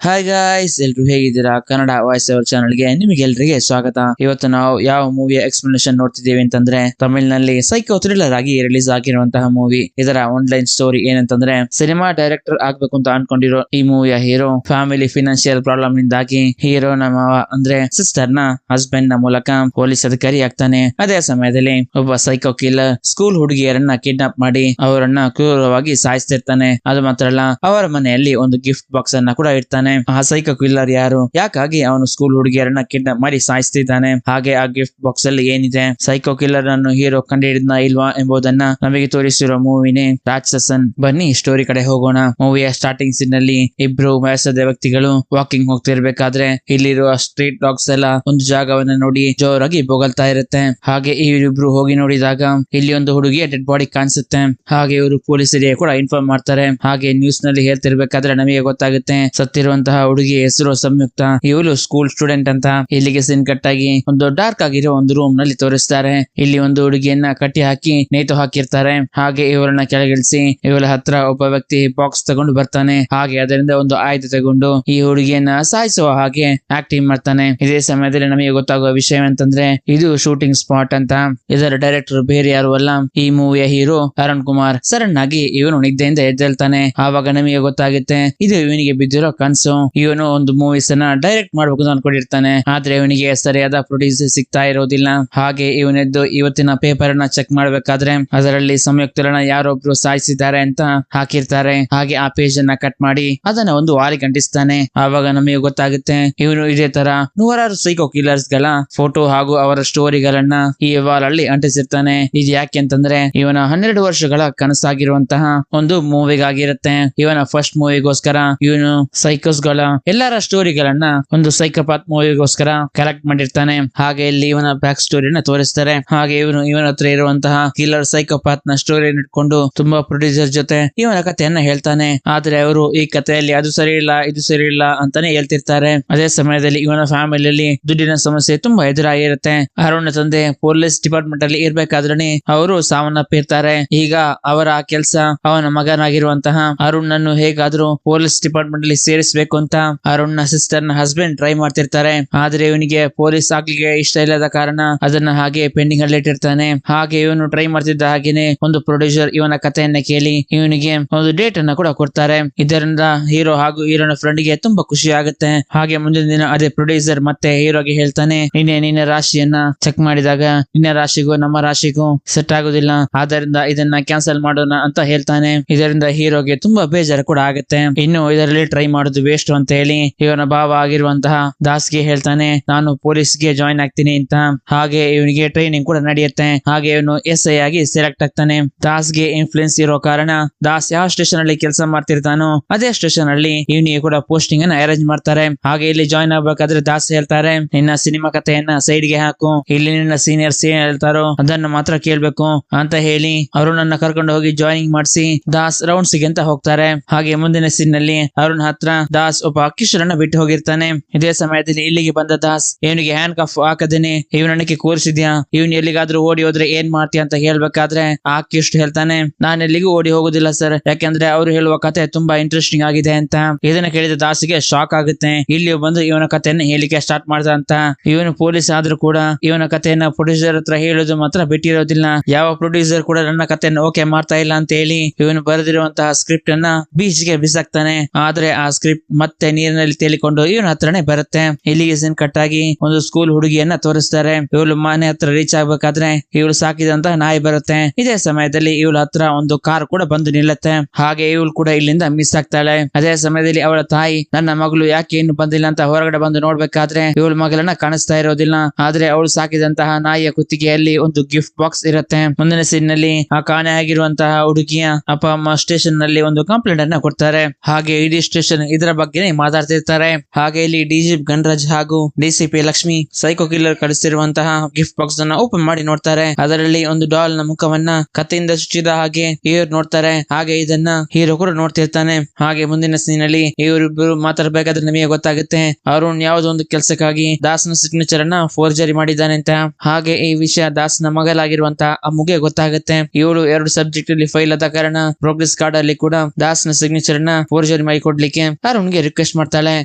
Hi guys, ಎಲ್ರು ಹೇಗಿದ್ದೀರಾ? Kannada voice over ಚಾನಲ್ಗೆ ನಿಮಗೆಲ್ಲರಿಗೆ ಸ್ವಾಗತ. ಇವತ್ತು ನಾವು ಯಾವ ಮೂವಿಯ ಎಕ್ಸ್ಪ್ಲನೇಷನ್ ನೋಡ್ತಿದ್ದೀವಿ ಅಂತಂದ್ರೆ, ತಮಿಳಿನಲ್ಲಿ ಸೈಕೋ ಥ್ರಿಲ್ಲರ್ ಆಗಿ ರಿಲೀಸ್ ಆಗಿರುವಂತಹ ಮೂವಿ. ಇದರ ಆನ್ಲೈನ್ ಸ್ಟೋರಿ ಏನಂತಂದ್ರೆ, ಸಿನಿಮಾ ಡೈರೆಕ್ಟರ್ ಆಗ್ಬೇಕು ಅಂತ ಅನ್ಕೊಂಡಿರೋ ಈ ಮೂವಿಯ ಹೀರೋ ಫ್ಯಾಮಿಲಿ ಫಿನಾನ್ಷಿಯಲ್ ಪ್ರಾಬ್ಲಮ್ ನಿಂದಾಗಿ ಹೀರೋನ ಮಾವ ಅಂದ್ರೆ ಸಿಸ್ಟರ್ ನ ಹಸ್ಬೆಂಡ್ ನ ಮೂಲಕ ಪೊಲೀಸ್ ಅಧಿಕಾರಿ ಆಗ್ತಾನೆ. ಅದೇ ಸಮಯದಲ್ಲಿ ಒಬ್ಬ ಸೈಕೋ ಕಿಲ್ಲರ್ ಸ್ಕೂಲ್ ಹುಡುಗಿಯರನ್ನ ಕಿಡ್ನಾಪ್ ಮಾಡಿ ಅವರನ್ನ ಕ್ರೂರವಾಗಿ ಸಾಯಿಸ್ತಿರ್ತಾನೆ. ಅದು ಮಾತ್ರ ಅಲ್ಲ, ಅವರ ಮನೆಯಲ್ಲಿ ಒಂದು ಗಿಫ್ಟ್ ಬಾಕ್ಸ್ ಅನ್ನ ಕೂಡ ಇಡ್ತಾನೆ. ಆ ಸೈಕೋ ಕಿಲ್ಲರ್ ಯಾರು, ಯಾಕಾಗಿ ಅವನು ಸ್ಕೂಲ್ ಹುಡುಗಿಯರನ್ನ ಕಿಡ್ನಾಪ್ ಮಾಡಿ ಸಾಯಿಸ್ತಿದ್ದಾನೆ, ಹಾಗೆ ಆ ಗಿಫ್ಟ್ ಬಾಕ್ಸ್ ಅಲ್ಲಿ ಏನಿದೆ, ಸೈಕೋ ಕಿಲ್ಲರ್ ಅನ್ನು ಹೀರೋ ಕಂಡುಹಿಡಿದ್ನ ಇಲ್ವಾ ಎಂಬುದನ್ನ ನಮಗೆ ತೋರಿಸಿರೋ ಮೂವಿನೇ ರಾಕ್ಷಸನ್. ಬನ್ನಿ ಸ್ಟೋರಿ ಕಡೆ ಹೋಗೋಣ. ಮೂವಿಯ ಸ್ಟಾರ್ಟಿಂಗ್ ಸೀನ್ ನಲ್ಲಿ ಇಬ್ರು ವಯಸ್ಸಾದ ವ್ಯಕ್ತಿಗಳು ವಾಕಿಂಗ್ ಹೋಗ್ತಿರ್ಬೇಕಾದ್ರೆ ಇಲ್ಲಿರುವ ಸ್ಟ್ರೀಟ್ ಡಾಗ್ಸ್ ಎಲ್ಲ ಒಂದು ಜಾಗವನ್ನ ನೋಡಿ ಜೋರಾಗಿ ಬೊಗಳ್ತಾ ಇರುತ್ತೆ. ಹಾಗೆ ಇವರಿಬ್ರು ಹೋಗಿ ನೋಡಿದಾಗ ಇಲ್ಲಿ ಒಂದು ಹುಡುಗಿಯ ಡೆಡ್ ಬಾಡಿ ಕಾಣಿಸುತ್ತೆ. ಹಾಗೆ ಇವರು ಪೊಲೀಸರಿಗೆ ಕೂಡ ಇನ್ಫಾರ್ಮ್ ಮಾಡ್ತಾರೆ. ಹಾಗೆ ನ್ಯೂಸ್ ನಲ್ಲಿ ಹೇಳ್ತಿರ್ಬೇಕಾದ್ರೆ ನಮಗೆ ಗೊತ್ತಾಗುತ್ತೆ ಸತ್ತಿರುವಂತಹ ಹುಡುಗಿ ಹೆಸರು ಸಂಯುಕ್ತ, ಇವಳು ಸ್ಕೂಲ್ ಸ್ಟೂಡೆಂಟ್ ಅಂತ. ಇಲ್ಲಿಗೆ ಸೀನ್ ಕಟ್ ಆಗಿ ಒಂದು ಡಾರ್ಕ್ ಆಗಿರೋ ಒಂದು ರೂಮ್ ನಲ್ಲಿ ತೋರಿಸ್ತಾರೆ. ಇಲ್ಲಿ ಒಂದು ಹುಡುಗಿಯನ್ನ ಕಟ್ಟಿ ಹಾಕಿ ನೇತು ಹಾಕಿರ್ತಾರೆ. ಹಾಗೆ ಇವರನ್ನ ಕೆಳಗಿಳಿಸಿ ಇವಳ ಹತ್ರ ಒಬ್ಬ ವ್ಯಕ್ತಿ ಬಾಕ್ಸ್ ತಗೊಂಡು ಬರ್ತಾನೆ. ಹಾಗೆ ಅದರಿಂದ ಒಂದು ಆಯುಧ ತಗೊಂಡು ಈ ಹುಡುಗಿಯನ್ನ ಸಾಯಿಸುವ ಹಾಗೆ ಆಕ್ಟಿಂಗ್ ಮಾಡ್ತಾನೆ. ಇದೇ ಸಮಯದಲ್ಲಿ ನಮಗೆ ಗೊತ್ತಾಗುವ ವಿಷಯ ಅಂತಂದ್ರೆ, ಇದು ಶೂಟಿಂಗ್ ಸ್ಪಾಟ್ ಅಂತ. ಇದರ ಡೈರೆಕ್ಟರ್ ಬೇರೆ ಯಾರು ಅಲ್ಲ, ಈ ಮೂವಿಯ ಹೀರೋ ಅರುಣ್ ಕುಮಾರ್. ಸಡನ್ ಆಗಿ ಇವನು ನಿದ್ದೆಯಿಂದ ಎದ್ದೇಳ್ತಾನೆ. ಆವಾಗ ನಮಗೆ ಗೊತ್ತಾಗುತ್ತೆ ಇದು ಇವನಿಗೆ ಬಿದ್ದಿರೋ ಕನ್ಸು. ಇವನು ಒಂದು ಮೂವೀಸ್ ಅನ್ನ ಡೈರೆಕ್ಟ್ ಮಾಡ್ಬೇಕು ಅಂತ ಅನ್ಕೊಂಡಿರ್ತಾನೆ. ಆದ್ರೆ ಇವನಿಗೆ ಸರಿಯಾದ ಪ್ರೊಡ್ಯೂಸರ್ ಸಿಗ್ತಾ ಇರೋದಿಲ್ಲ. ಹಾಗೆ ಇವನೆದ್ದು ಇವತ್ತಿನ ಪೇಪರ್ ಅನ್ನ ಚೆಕ್ ಮಾಡ್ಬೇಕಾದ್ರೆ ಅದರಲ್ಲಿ ಸಂಯುಕ್ತರನ್ನ ಯಾರೊಬ್ರು ಸಾಯಿಸಿದ್ದಾರೆ ಅಂತ ಹಾಕಿರ್ತಾರೆ. ಹಾಗೆ ಆ ಪೇಜ್ ಅನ್ನ ಕಟ್ ಮಾಡಿ ಅದನ್ನ ಒಂದು ವಾರಿಗೆ ಅಂಟಿಸ್ತಾನೆ. ಆವಾಗ ನಮಗೆ ಗೊತ್ತಾಗುತ್ತೆ ಇವನು ಇದೇ ತರ ನೂರಾರು ಸೈಕೋ ಕಿಲ್ಲರ್ಸ್ ಗಳ ಫೋಟೋ ಹಾಗೂ ಅವರ ಸ್ಟೋರಿಗಳನ್ನ ಈ ವಾಲ್ ಅಲ್ಲಿ ಅಂಟಿಸಿರ್ತಾನೆ. ಇದು ಯಾಕೆ ಅಂತಂದ್ರೆ, ಇವನ 12 ವರ್ಷಗಳ ಕನಸಾಗಿರುವಂತಹ ಒಂದು ಮೂವಿಗಾಗಿರುತ್ತೆ. ಇವನ ಫಸ್ಟ್ ಮೂವಿಗೋಸ್ಕರ ಇವನು ಸೈಕೋಸ್ ಗಳ ಎಲ್ಲರ ಸ್ಟೋರಿಗಳನ್ನ ಒಂದು ಸೈಕೋಪಾತ್ ಮೂವಿಗೋಸ್ಕರ ಕಲೆಕ್ಟ್ ಮಾಡಿರ್ತಾನೆ. ಹಾಗೆ ಇಲ್ಲಿ ಇವನ ಬ್ಯಾಕ್ ಸ್ಟೋರಿನ ತೋರಿಸ್ತಾರೆ. ಹಾಗೆ ಇವನ ಹತ್ರ ಇರುವಂತಹ ಕಿಲ್ಲರ್ ಸೈಕೋಪಾತ್ ನ ಸ್ಟೋರಿ ಇಟ್ಕೊಂಡು ತುಂಬಾ ಪ್ರೊಡ್ಯೂಸರ್ ಜೊತೆ ಇವನ ಕಥೆಯನ್ನ ಹೇಳ್ತಾನೆ. ಆದ್ರೆ ಅವರು ಈ ಕಥೆಯಲ್ಲಿ ಅದು ಸರಿ ಇಲ್ಲ ಇದು ಸರಿ ಇಲ್ಲ ಅಂತಾನೆ ಹೇಳ್ತಿರ್ತಾರೆ. ಅದೇ ಸಮಯದಲ್ಲಿ ಇವನ ಫ್ಯಾಮಿಲಿಯಲ್ಲಿ ದುಡ್ಡಿನ ಸಮಸ್ಯೆ ತುಂಬಾ ಎದುರಾಗಿರುತ್ತೆ. ಅರುಣ್ ತಂದೆ ಪೊಲೀಸ್ ಡಿಪಾರ್ಟ್ಮೆಂಟ್ ಅಲ್ಲಿ ಇರ್ಬೇಕಾದ್ರೆ ಅವರು ಸಾವನ್ನಪ್ಪಿರ್ತಾರೆ. ಈಗ ಅವರ ಕೆಲಸ ಅವನ ಮಗನಾಗಿರುವಂತಹ ಅರುಣ್ ಅನ್ನು ಹೇಗಾದ್ರೂ ಪೊಲೀಸ್ ಡಿಪಾರ್ಟ್ಮೆಂಟ್ ಅಲ್ಲಿ ಸೇರಿಸಬೇಕು ಅಂತ ಅರುಣ್ ನ ಸಿಸ್ಟರ್ ನ ಹಸ್ಬೆಂಡ್ ಟ್ರೈ ಮಾಡ್ತಿರ್ತಾರೆ. ಆದ್ರೆ ಇವನಿಗೆ ಪೊಲೀಸ್ ಆಗ್ಲಿಕ್ಕೆ ಇಷ್ಟ ಇಲ್ಲದ ಕಾರಣ ಅದನ್ನ ಹಾಗೆ ಪೆಂಡಿಂಗ್ ಅಲ್ಲಿ ಇಟ್ಟಿರ್ತಾನೆ. ಹಾಗೆ ಇವನು ಟ್ರೈ ಮಾಡ್ತಿದ್ದ ಹಾಗೇನೆ ಒಂದು ಪ್ರೊಡ್ಯೂಸರ್ ಇವನ ಕಥೆಯನ್ನ ಕೇಳಿ ಇವನಿಗೆ ಒಂದು ಡೇಟ್ ಅನ್ನ ಕೂಡ ಕೊಡ್ತಾರೆ. ಇದರಿಂದ ಹೀರೋ ಹಾಗೂ ಹೀರೋನ ಫ್ರೆಂಡ್ ಗೆ ತುಂಬಾ ಖುಷಿ ಆಗುತ್ತೆ. ಹಾಗೆ ಮುಂದಿನ ದಿನ ಅದೇ ಪ್ರೊಡ್ಯೂಸರ್ ಮತ್ತೆ ಹೀರೋಗೆ ಹೇಳ್ತಾನೆ, ನಿನ್ನ ರಾಶಿಯನ್ನ ಚೆಕ್ ಮಾಡಿದಾಗ ನಿನ್ನ ರಾಶಿಗೂ ನಮ್ಮ ರಾಶಿಗೂ ಸೆಟ್ ಆಗುದಿಲ್ಲ, ಆದ್ದರಿಂದ ಇದನ್ನ ಕ್ಯಾನ್ಸಲ್ ಮಾಡೋಣ ಅಂತ ಹೇಳ್ತಾನೆ. ಇದರಿಂದ ಹೀರೋಗೆ ತುಂಬಾ ಬೇಜಾರು ಕೂಡ ಆಗುತ್ತೆ. ಇನ್ನು ಇದರಲ್ಲಿ ಟ್ರೈ ಮಾಡೋದು ವೇಸ್ಟ್ ಅಂತ ಹೇಳಿ ಇವನ ಭಾವ ಆಗಿರುವಂತಹ ದಾಸ್ಗೆ ಹೇಳ್ತಾನೆ, ನಾನು ಪೊಲೀಸ್ಗೆ ಜಾಯಿನ್ ಆಗ್ತೀನಿ ಅಂತ. ಹಾಗೆ ಇವನಿಗೆ ಟ್ರೈನಿಂಗ್ ಕೂಡ ನಡೆಯುತ್ತೆ. ಹಾಗೆ ಇವನು SI ಆಗಿ ಸೆಲೆಕ್ಟ್ ಆಗ್ತಾನೆ. ದಾಸ್ಗೆ ಇನ್ಫ್ಲೂಯೆನ್ಸ್ ಇರೋ ಕಾರಣ ದಾಸ್ ಯಾವ ಸ್ಟೇಷನ್ ಅಲ್ಲಿ ಕೆಲಸ ಮಾಡ್ತಿರ್ತಾನೋ ಅದೇ ಸ್ಟೇಷನ್ ಅಲ್ಲಿ ಇವನಿಗೆ ಕೂಡ ಪೋಸ್ಟಿಂಗ್ ಅನ್ನ ಅರೇಂಜ್ ಮಾಡ್ತಾರೆ. ಹಾಗೆ ಇಲ್ಲಿ ಜಾಯಿನ್ ಆಗ್ಬೇಕಾದ್ರೆ ದಾಸ್ ಹೇಳ್ತಾರೆ, ನಿನ್ನ ಸಿನಿಮಾ ಕಥೆಯನ್ನ ಸೈಡ್ ಗೆ ಹಾಕು, ಇಲ್ಲಿ ನಿನ್ನ ಸೀನಿಯರ್ಸ್ ಏನ್ ಹೇಳ್ತಾರೋ ಅದನ್ನ ಮಾತ್ರ ಕೇಳ್ಬೇಕು ಅಂತ ಹೇಳಿ ಅರುಣನ್ನ ಕರ್ಕೊಂಡು ಹೋಗಿ ಜಾಯಿನಿಂಗ್ ಮಾಡಿಸಿ ದಾಸ್ ರೌಂಡ್ಸ್ ಗೆ ಅಂತ ಹೋಗ್ತಾರೆ. ಹಾಗೆ ಮುಂದಿನ ಸೀನ್ ನಲ್ಲಿ ಅರುಣ್ ಹತ್ರ ದಾಸ್ ಒಬ್ಬ ಕಿಶೋರನ್ನ ಬಿಟ್ಟು ಹೋಗಿರ್ತಾನೆ. ಇದೇ ಸಮಯದಲ್ಲಿ ಇಲ್ಲಿಗೆ ಬಂದ ದಾಸ್ ಇವನಿಗೆ ಹ್ಯಾಂಡ್ ಕಫ್ ಹಾಕದೇನೆ ಇವನಕ್ಕೆ ಕೂರಿಸಿದ್ಯಾ, ಇವನ್ ಎಲ್ಲಿಗಾದ್ರೂ ಓಡಿ ಹೋದ್ರೆ ಏನ್ ಮಾಡ್ತೀಯ ಅಂತ ಹೇಳ್ಬೇಕಾದ್ರೆ ಆ ಕಿಶ್ ಹೇಳ್ತಾನೆ, ನಾನು ಎಲ್ಲಿಗೂ ಓಡಿ ಹೋಗುದಿಲ್ಲ ಸರ್, ಯಾಕೆಂದ್ರೆ ಅವರು ಹೇಳುವ ಕತೆ ತುಂಬಾ ಇಂಟ್ರೆಸ್ಟಿಂಗ್ ಆಗಿದೆ ಅಂತ. ಇದನ್ನ ಕೇಳಿದ ದಾಸಿಗೆ ಶಾಕ್ ಆಗುತ್ತೆ. ಇಲ್ಲಿ ಬಂದು ಇವನ ಕಥೆಯನ್ನ ಹೇಳಿಕೆ ಸ್ಟಾರ್ಟ್ ಮಾಡ್ದ ಅಂತ. ಇವನು ಪೊಲೀಸ್ ಆದ್ರೂ ಕೂಡ ಇವನ ಕಥೆಯನ್ನ ಪ್ರೊಡ್ಯೂಸರ್ ಹತ್ರ ಹೇಳೋದು ಮಾತ್ರ ಬಿಟ್ಟಿರೋದಿಲ್ಲ. ಯಾವ ಪ್ರೊಡ್ಯೂಸರ್ ಕೂಡ ನನ್ನ ಕಥೆಯನ್ನ ಓಕೆ ಮಾಡ್ತಾ ಇಲ್ಲ ಅಂತ ಹೇಳಿ ಇವನು ಬರೆದಿರುವಂತಹ ಸ್ಕ್ರಿಪ್ಟ್ ಅನ್ನ ಬೀಚ್ಗೆ ಬಿಸಾಕ್ತಾನೆ. ಆದ್ರೆ ಆ ಸ್ಕ್ರಿಪ್ಟ್ ಮತ್ತೆ ನೀರಿನಲ್ಲಿ ತೇಲಿಕೊಂಡು ಇವನ ಹತ್ರನೇ ಬರುತ್ತೆ. ಇಲ್ಲಿಗೆ ಸೀನ್ ಕಟ್ ಆಗಿ ಒಂದು ಸ್ಕೂಲ್ ಹುಡುಗಿಯನ್ನ ತೋರಿಸ್ತಾರೆ. ಇವಳು ಮನೆ ಹತ್ರ ರೀಚ್ ಆಗ್ಬೇಕಾದ್ರೆ ಇವಳು ಸಾಕಿದಂತಹ ನಾಯಿ ಬರುತ್ತೆ. ಇದೇ ಸಮಯದಲ್ಲಿ ಇವಳ ಹತ್ರ ಒಂದು ಕಾರ್ ಕೂಡ ಬಂದು ನಿಲ್ಲುತ್ತೆ. ಹಾಗೆ ಇವಳು ಕೂಡ ಇಲ್ಲಿಂದ ಮಿಸ್ ಆಗ್ತಾಳೆ. ಅದೇ ಸಮಯದಲ್ಲಿ ಅವಳ ತಾಯಿ ನನ್ನ ಮಗಳು ಯಾಕೆ ಇನ್ನು ಬಂದಿಲ್ಲ ಅಂತ ಹೊರಗಡೆ ಬಂದು ನೋಡ್ಬೇಕಾದ್ರೆ ಇವಳ ಮಗಳನ್ನ ಕಾಣಿಸ್ತಾ ಇರೋದಿಲ್ಲ. ಆದ್ರೆ ಅವಳು ಸಾಕಿದಂತಹ ನಾಯಿಯ ಕುತ್ತಿಗೆಯಲ್ಲಿ ಒಂದು ಗಿಫ್ಟ್ ಬಾಕ್ಸ್ ಇರುತ್ತೆ. ಮುಂದಿನ ಸೀನ್ ನಲ್ಲಿ ಆ ಕಾಣೆ ಆಗಿರುವಂತಹ ಹುಡುಗಿಯ ಅಪ್ಪ ಅಮ್ಮ ಸ್ಟೇಷನ್ ನಲ್ಲಿ ಒಂದು ಕಂಪ್ಲೇಂಟ್ ಅನ್ನ ಕೊಡ್ತಾರೆ. ಹಾಗೆ ಇಡೀ ಸ್ಟೇಷನ್ ಇದರ ಬಗ್ಗೆ ಮಾತಾಡ್ತಿರ್ತಾರೆ. ಹಾಗೆ ಇಲ್ಲಿ DGP ಗಣರಾಜ್ ಹಾಗೂ DCP ಲಕ್ಷ್ಮಿ ಸೈಕೋ ಕಿಲ್ಲರ್ ಕಳಿಸಿರುವಂತಹ ಗಿಫ್ಟ್ ಬಾಕ್ಸ್ ಅನ್ನ ಓಪನ್ ಮಾಡಿ ನೋಡ್ತಾರೆ. ಅದರಲ್ಲಿ ಒಂದು ಡಾಲ್ ನ ಮುಖವನ್ನ ಕತ್ತಿಯಿಂದ ಚುಚ್ಚಿದ ಹಾಗೆ ಇವರು ನೋಡ್ತಾರೆ. ಹಾಗೆ ಇದನ್ನ ಹೀರೋ ಕೂಡ ನೋಡ್ತಿರ್ತಾನೆ. ಹಾಗೆ ಮುಂದಿನ ಸೀನ್ ಅಲ್ಲಿ ಇವರಿಬ್ಬರು ಮಾತಾಡ್ಬೇಕಾದ್ರೆ ನಮಗೆ ಗೊತ್ತಾಗುತ್ತೆ ಅರುಣ್ ಯಾವುದೋ ಒಂದು ಕೆಲಸಕ್ಕಾಗಿ ದಾಸ್ನ ಸಿಗ್ನೇಚರ್ ಅನ್ನ ಫೋರ್ಜರಿ ಮಾಡಿದ್ದಾನೆ ಅಂತ. ಹಾಗೆ ಈ ವಿಷಯ ದಾಸ್ನ ಮಗಲಾಗಿರುವಂತಹ ಅಮ್ಮುಗೆ ಗೊತ್ತಾಗುತ್ತೆ. ಇವಳು 2 ಸಬ್ಜೆಕ್ಟ್ ಅಲ್ಲಿ ಫೈಲ್ ಆದ ಕಾರಣ ಪ್ರೋಗ್ರೆಸ್ ಕಾರ್ಡ್ ಅಲ್ಲಿ ಕೂಡ ದಾಸ್ನ ಸಿಗ್ನೇಚರ್ ನ ಫೋರ್ಜರಿ ಮಾಡಿ ಕೊಡ್ಲಿಕ್ಕೆ ಅರುಣ್ಗೆ ಅರುಣ್ಗೆ ರಿಕ್ವೆಸ್ಟ್ ಮಾಡ್ತಾಳೆ.